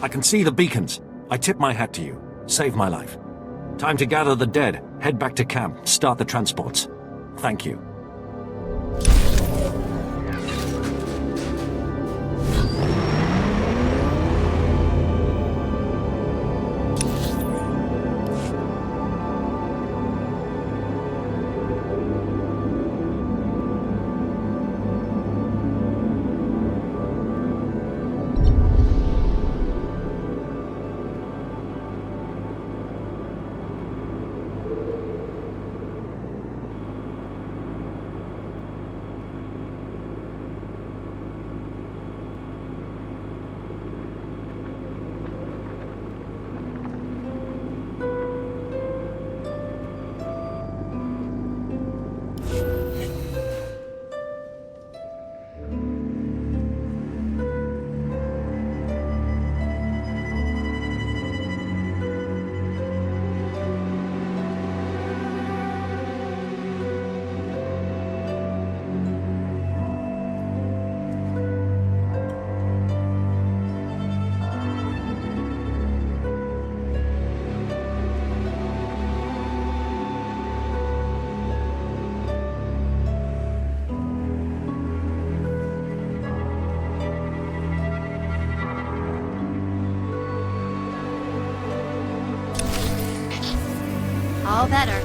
I can see the beacons. I tip my hat to you. Saved my life. Time to gather the dead, head back to camp, start the transports. Thank you. All better.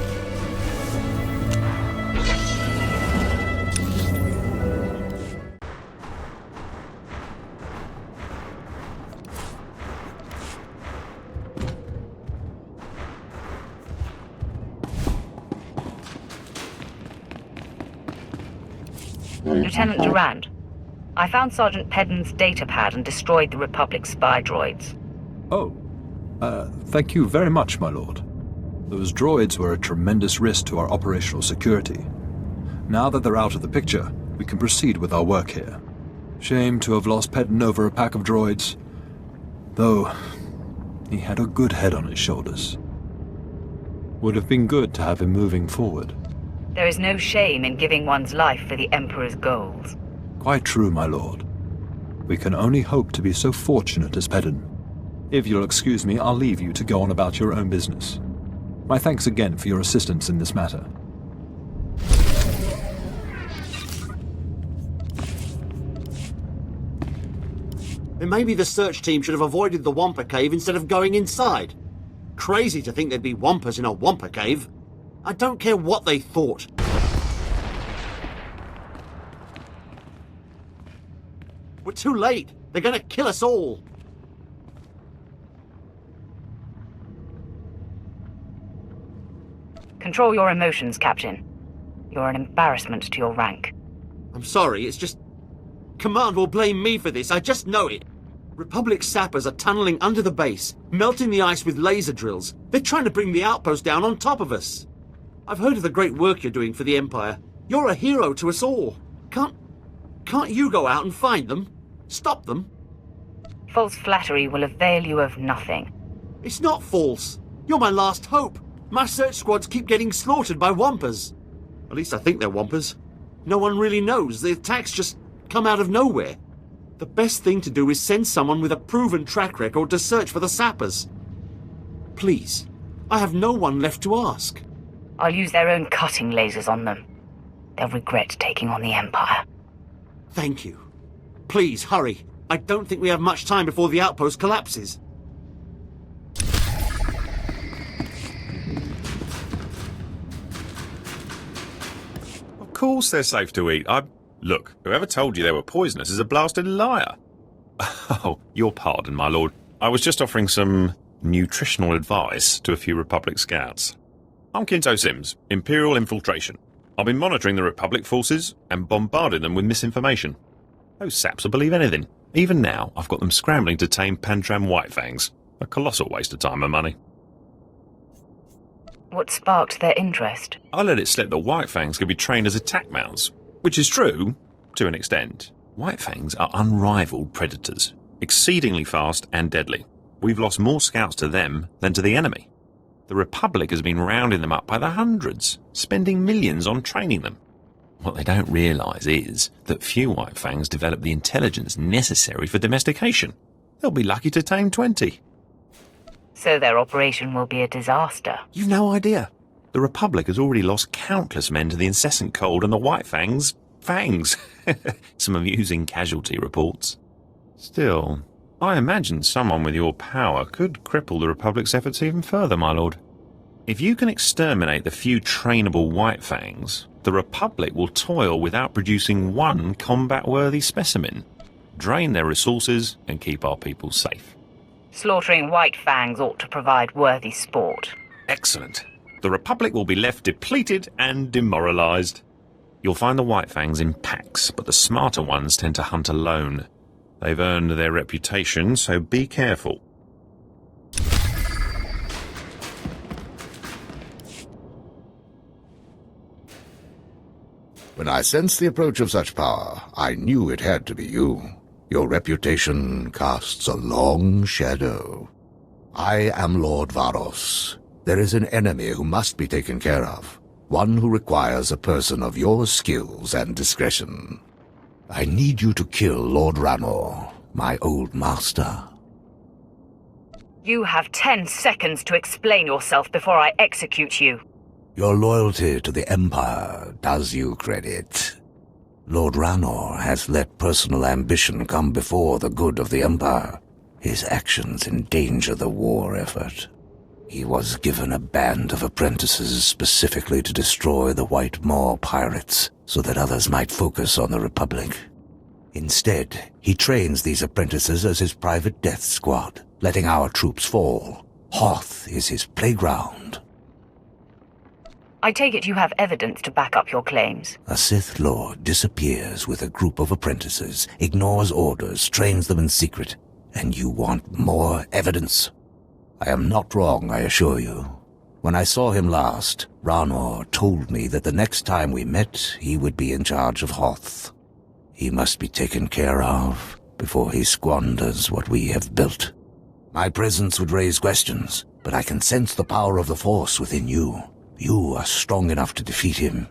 Lieutenant Durand, I found Sergeant Pedden's datapad and destroyed the Republic spy droids. Oh, thank you very much, my lord. Those droids were a tremendous risk to our operational security. Now that they're out of the picture, we can proceed with our work here. Shame to have lost Pedden over a pack of droids. Though, he had a good head on his shoulders. Would have been good to have him moving forward. There is no shame in giving one's life for the Emperor's goals. Quite true, my lord. We can only hope to be so fortunate as Pedden. If you'll excuse me, I'll leave you to go on about your own business. My thanks again for your assistance in this matter. Then maybe the search team should have avoided the Wampa Cave instead of going inside. Crazy to think there'd be Wampas in a Wampa Cave. I don't care what they thought. We're too late. They're gonna kill us all. Control your emotions, Captain. You're an embarrassment to your rank. I'm sorry, it's just... Command will blame me for this, I just know it. Republic sappers are tunneling under the base, melting the ice with laser drills. They're trying to bring the outpost down on top of us. I've heard of the great work you're doing for the Empire. You're a hero to us all. Can't you go out and find them? Stop them? False flattery will avail you of nothing. It's not false. You're my last hope. My search squads keep getting slaughtered by Wampas. At least I think they're Wampas. No one really knows. The attacks just come out of nowhere. The best thing to do is send someone with a proven track record to search for the sappers. Please, I have no one left to ask. I'll use their own cutting lasers on them. They'll regret taking on the Empire. Thank you. Please, hurry. I don't think we have much time before the outpost collapses. Of course they're safe to eat. Look, whoever told you they were poisonous is a blasted liar. Oh, your pardon, my lord. I was just offering some nutritional advice to a few Republic scouts. I'm Kinto Sims, Imperial Infiltration. I've been monitoring the Republic forces and bombarding them with misinformation. Those saps will believe anything. Even now, I've got them scrambling to tame Pantram Whitefangs. A colossal waste of time and money. What sparked their interest? I let it slip that Whitefangs could be trained as attack mounts, which is true, to an extent. Whitefangs are unrivaled predators, exceedingly fast and deadly. We've lost more scouts to them than to the enemy. The Republic has been rounding them up by the hundreds, spending millions on training them. What they don't realise is that few Whitefangs develop the intelligence necessary for domestication. They'll be lucky to tame 20. So their operation will be a disaster. You've no idea. The Republic has already lost countless men to the incessant cold and the White Fang's fangs. Some amusing casualty reports. Still, I imagine someone with your power could cripple the Republic's efforts even further, my lord. If you can exterminate the few trainable White Fangs, the Republic will toil without producing one combat-worthy specimen, drain their resources, and keep our people safe. Slaughtering White Fangs ought to provide worthy sport. Excellent. The Republic will be left depleted and demoralized. You'll find the White Fangs in packs, but the smarter ones tend to hunt alone. They've earned their reputation, so be careful. When I sensed the approach of such power, I knew it had to be you. Your reputation casts a long shadow. I am Lord Varos. There is an enemy who must be taken care of. One who requires a person of your skills and discretion. I need you to kill Lord Ranor, my old master. You have 10 seconds to explain yourself before I execute you. Your loyalty to the Empire does you credit. Lord Ranor has let personal ambition come before the good of the Empire. His actions endanger the war effort. He was given a band of apprentices specifically to destroy the White Maw pirates, so that others might focus on the Republic. Instead, he trains these apprentices as his private death squad, letting our troops fall. Hoth is his playground. I take it you have evidence to back up your claims. A Sith Lord disappears with a group of apprentices, ignores orders, trains them in secret, and you want more evidence? I am not wrong, I assure you. When I saw him last, Ranor told me that the next time we met, he would be in charge of Hoth. He must be taken care of before he squanders what we have built. My presence would raise questions, but I can sense the power of the Force within you. You are strong enough to defeat him.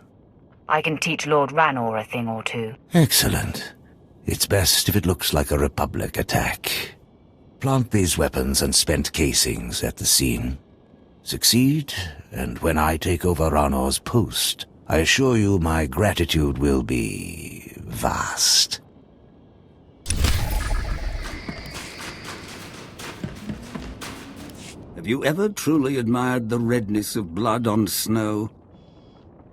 I can teach Lord Ranor a thing or two. Excellent. It's best if it looks like a Republic attack. Plant these weapons and spent casings at the scene. Succeed, and when I take over Ranor's post, I assure you my gratitude will be vast. Have you ever truly admired the redness of blood on snow?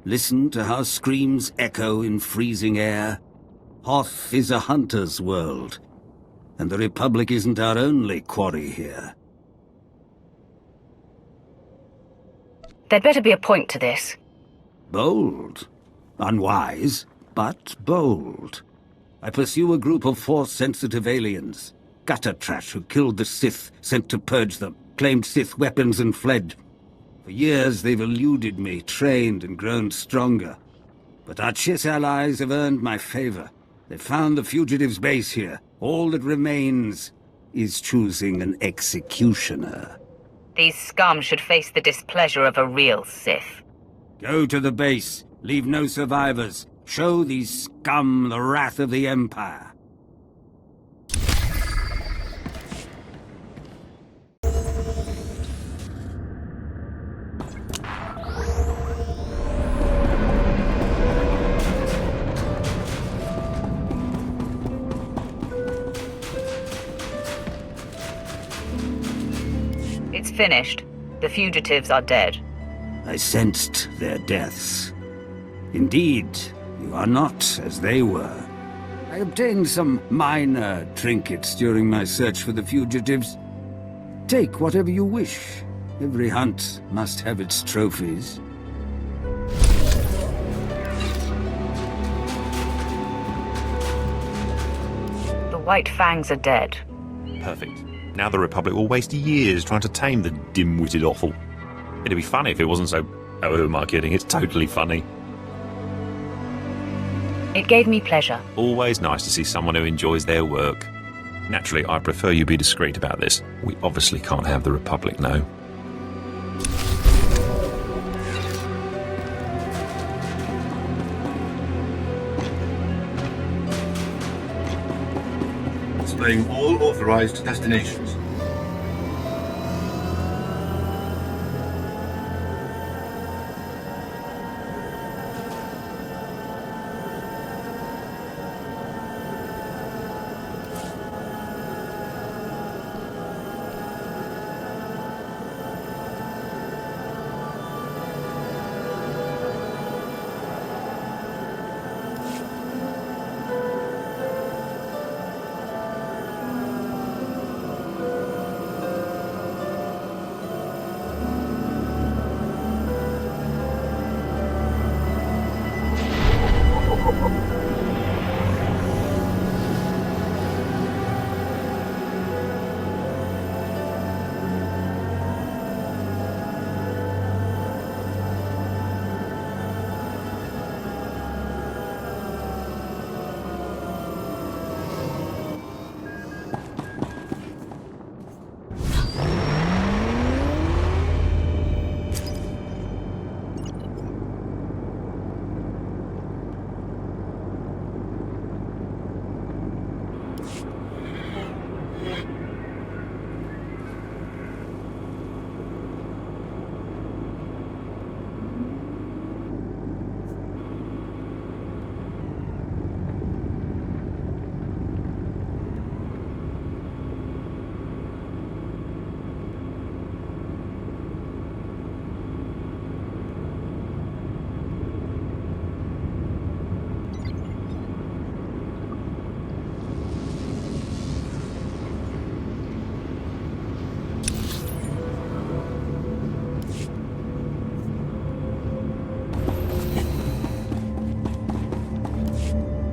Listen to how screams echo in freezing air. Hoth is a hunter's world, and the Republic isn't our only quarry here. There'd better be a point to this. Bold. Unwise, but bold. I pursue a group of Force-sensitive aliens. Gutter trash who killed the Sith, sent to purge them, claimed Sith weapons and fled. For years they've eluded me, trained and grown stronger. But our Chiss allies have earned my favor. They've found the fugitives' base here. All that remains is choosing an executioner. These scum should face the displeasure of a real Sith. Go to the base. Leave no survivors. Show these scum the wrath of the Empire. It's finished. The fugitives are dead. I sensed their deaths. Indeed, you are not as they were. I obtained some minor trinkets during my search for the fugitives. Take whatever you wish. Every hunt must have its trophies. The White Fangs are dead. Perfect. Now the Republic will waste years trying to tame the dim-witted offal. It'd be funny if it wasn't so... Oh, who am I kidding? It's totally funny. It gave me pleasure. Always nice to see someone who enjoys their work. Naturally, I prefer you be discreet about this. We obviously can't have the Republic know. displaying all authorized destinations.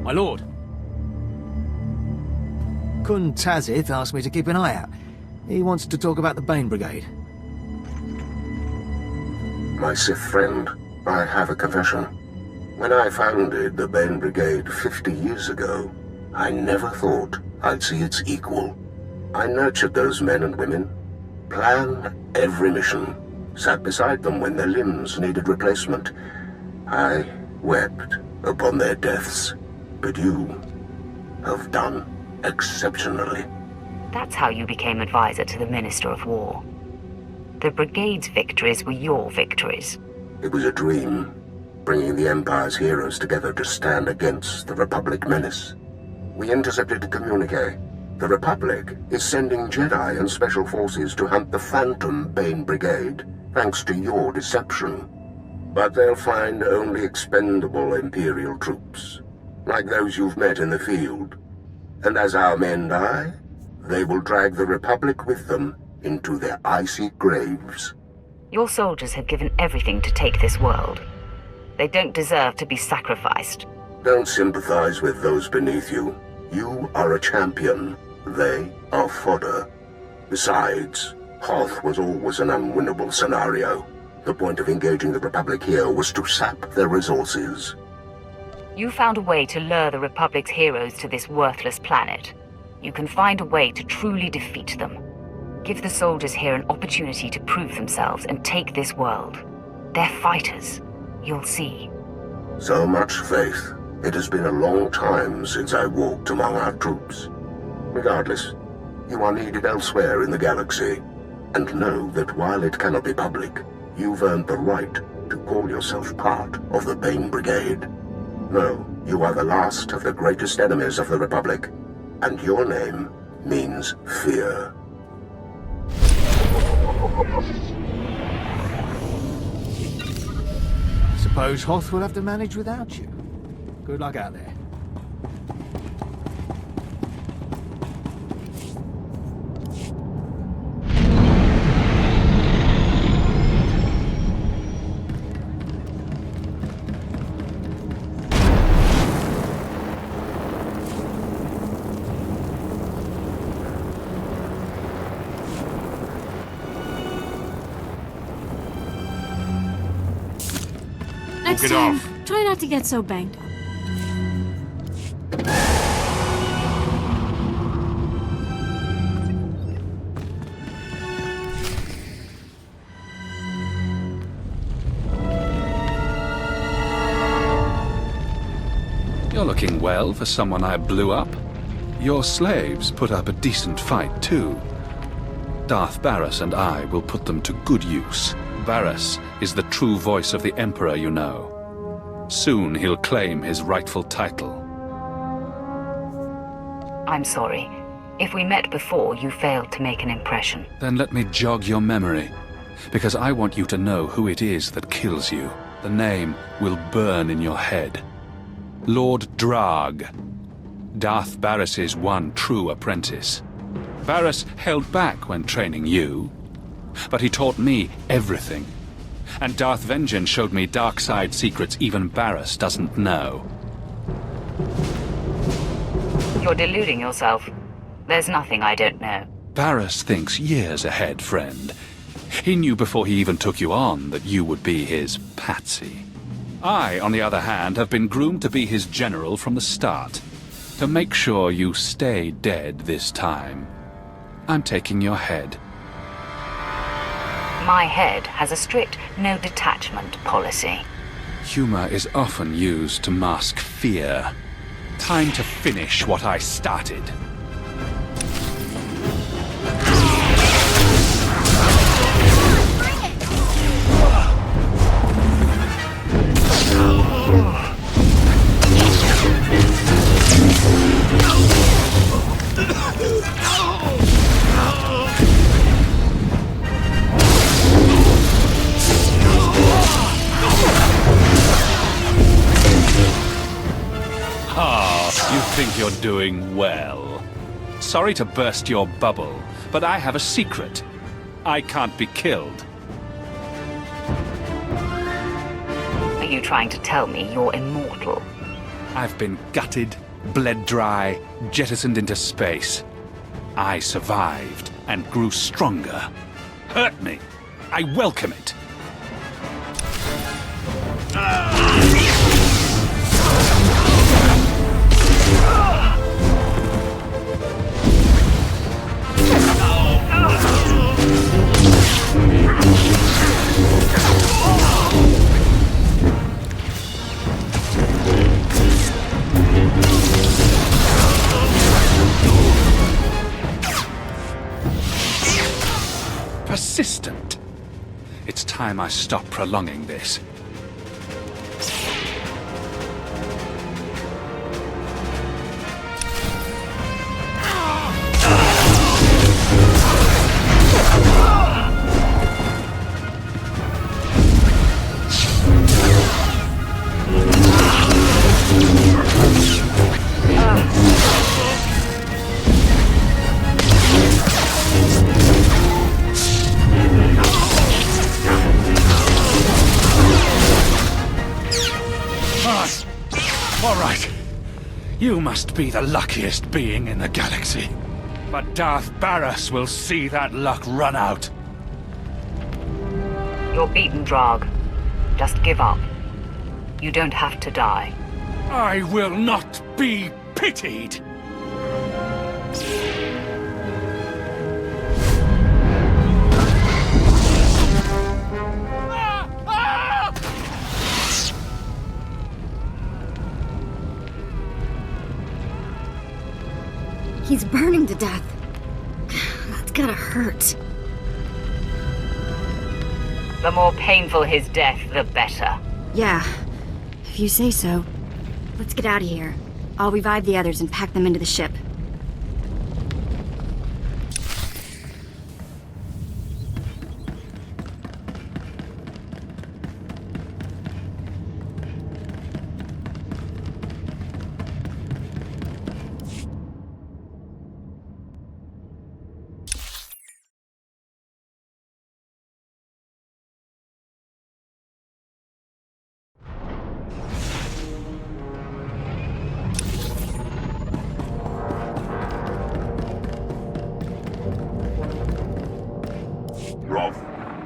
My lord. Kun Tazith asked me to keep an eye out. He wants to talk about the Bane Brigade. My Sith friend, I have a confession. When I founded the Bane Brigade 50 years ago, I never thought I'd see its equal. I nurtured those men and women, planned every mission, sat beside them when their limbs needed replacement. I wept upon their deaths. But you have done exceptionally. That's how you became advisor to the Minister of War. The Brigade's victories were your victories. It was a dream, bringing the Empire's heroes together to stand against the Republic menace. We intercepted a communique. The Republic is sending Jedi and Special Forces to hunt the Phantom Bane Brigade, thanks to your deception. But they'll find only expendable Imperial troops, like those you've met in the field. And as our men die, they will drag the Republic with them into their icy graves. Your soldiers have given everything to take this world. They don't deserve to be sacrificed. Don't sympathize with those beneath you. You are a champion. They are fodder. Besides, Hoth was always an unwinnable scenario. The point of engaging the Republic here was to sap their resources. You found a way to lure the Republic's heroes to this worthless planet. You can find a way to truly defeat them. Give the soldiers here an opportunity to prove themselves and take this world. They're fighters. You'll see. So much faith. It has been a long time since I walked among our troops. Regardless, you are needed elsewhere in the galaxy. And know that while it cannot be public, you've earned the right to call yourself part of the Bane Brigade. No, you are the last of the greatest enemies of the Republic, and your name means fear. Suppose Hoth will have to manage without you. Good luck out there. Next it time, off. try not to get so banged up. You're looking well for someone I blew up. Your slaves put up a decent fight, too. Darth Barris and I will put them to good use. Barris is the true voice of the Emperor, you know. Soon he'll claim his rightful title. I'm sorry. If we met before, you failed to make an impression. Then let me jog your memory, because I want you to know who it is that kills you. The name will burn in your head. Lord Drag. Darth Barris's one true apprentice. Barris held back when training you, but he taught me everything. And Darth Vengeance showed me dark side secrets even Barris doesn't know. You're deluding yourself. There's nothing I don't know. Barris thinks years ahead, friend. He knew before he even took you on that you would be his patsy. I, on the other hand, have been groomed to be his general from the start. To make sure you stay dead this time, I'm taking your head. My head has a strict no detachment policy. Humor is often used to mask fear. Time to finish what I started. You think you're doing well. Sorry to burst your bubble, but I have a secret. I can't be killed. Are you trying to tell me you're immortal? I've been gutted, bled dry, jettisoned into space. I survived and grew stronger. Hurt me. I welcome it. Persistent. It's time I stop prolonging this. You must be the luckiest being in the galaxy. But Darth Barris will see that luck run out. You're beaten, Drag. Just give up. You don't have to die. I will not be pitied! He's burning to death. That's gotta hurt. The more painful his death, the better. Yeah, if you say so. Let's get out of here. I'll revive the others and pack them into the ship.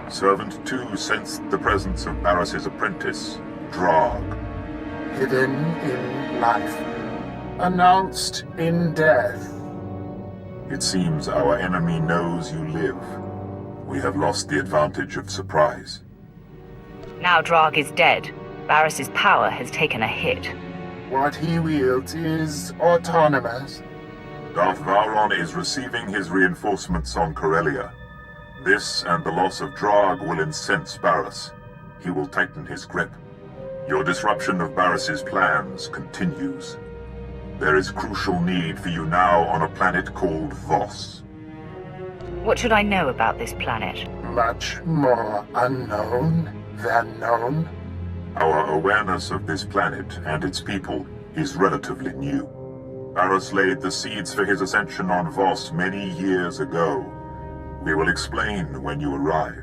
Servant 2 sensed the presence of Barris's apprentice, Drag. Hidden in life, announced in death. It seems our enemy knows you live. We have lost the advantage of surprise. Now Drag is dead. Barris's power has taken a hit. What he wields is autonomous. Darth Vowron is receiving his reinforcements on Corellia. This and the loss of Drag will incense Barriss. He will tighten his grip. Your disruption of Barriss's plans continues. There is crucial need for you now on a planet called Voss. What should I know about this planet? Much more unknown than known. Our awareness of this planet and its people is relatively new. Barriss laid the seeds for his ascension on Voss many years ago. We will explain when you arrive.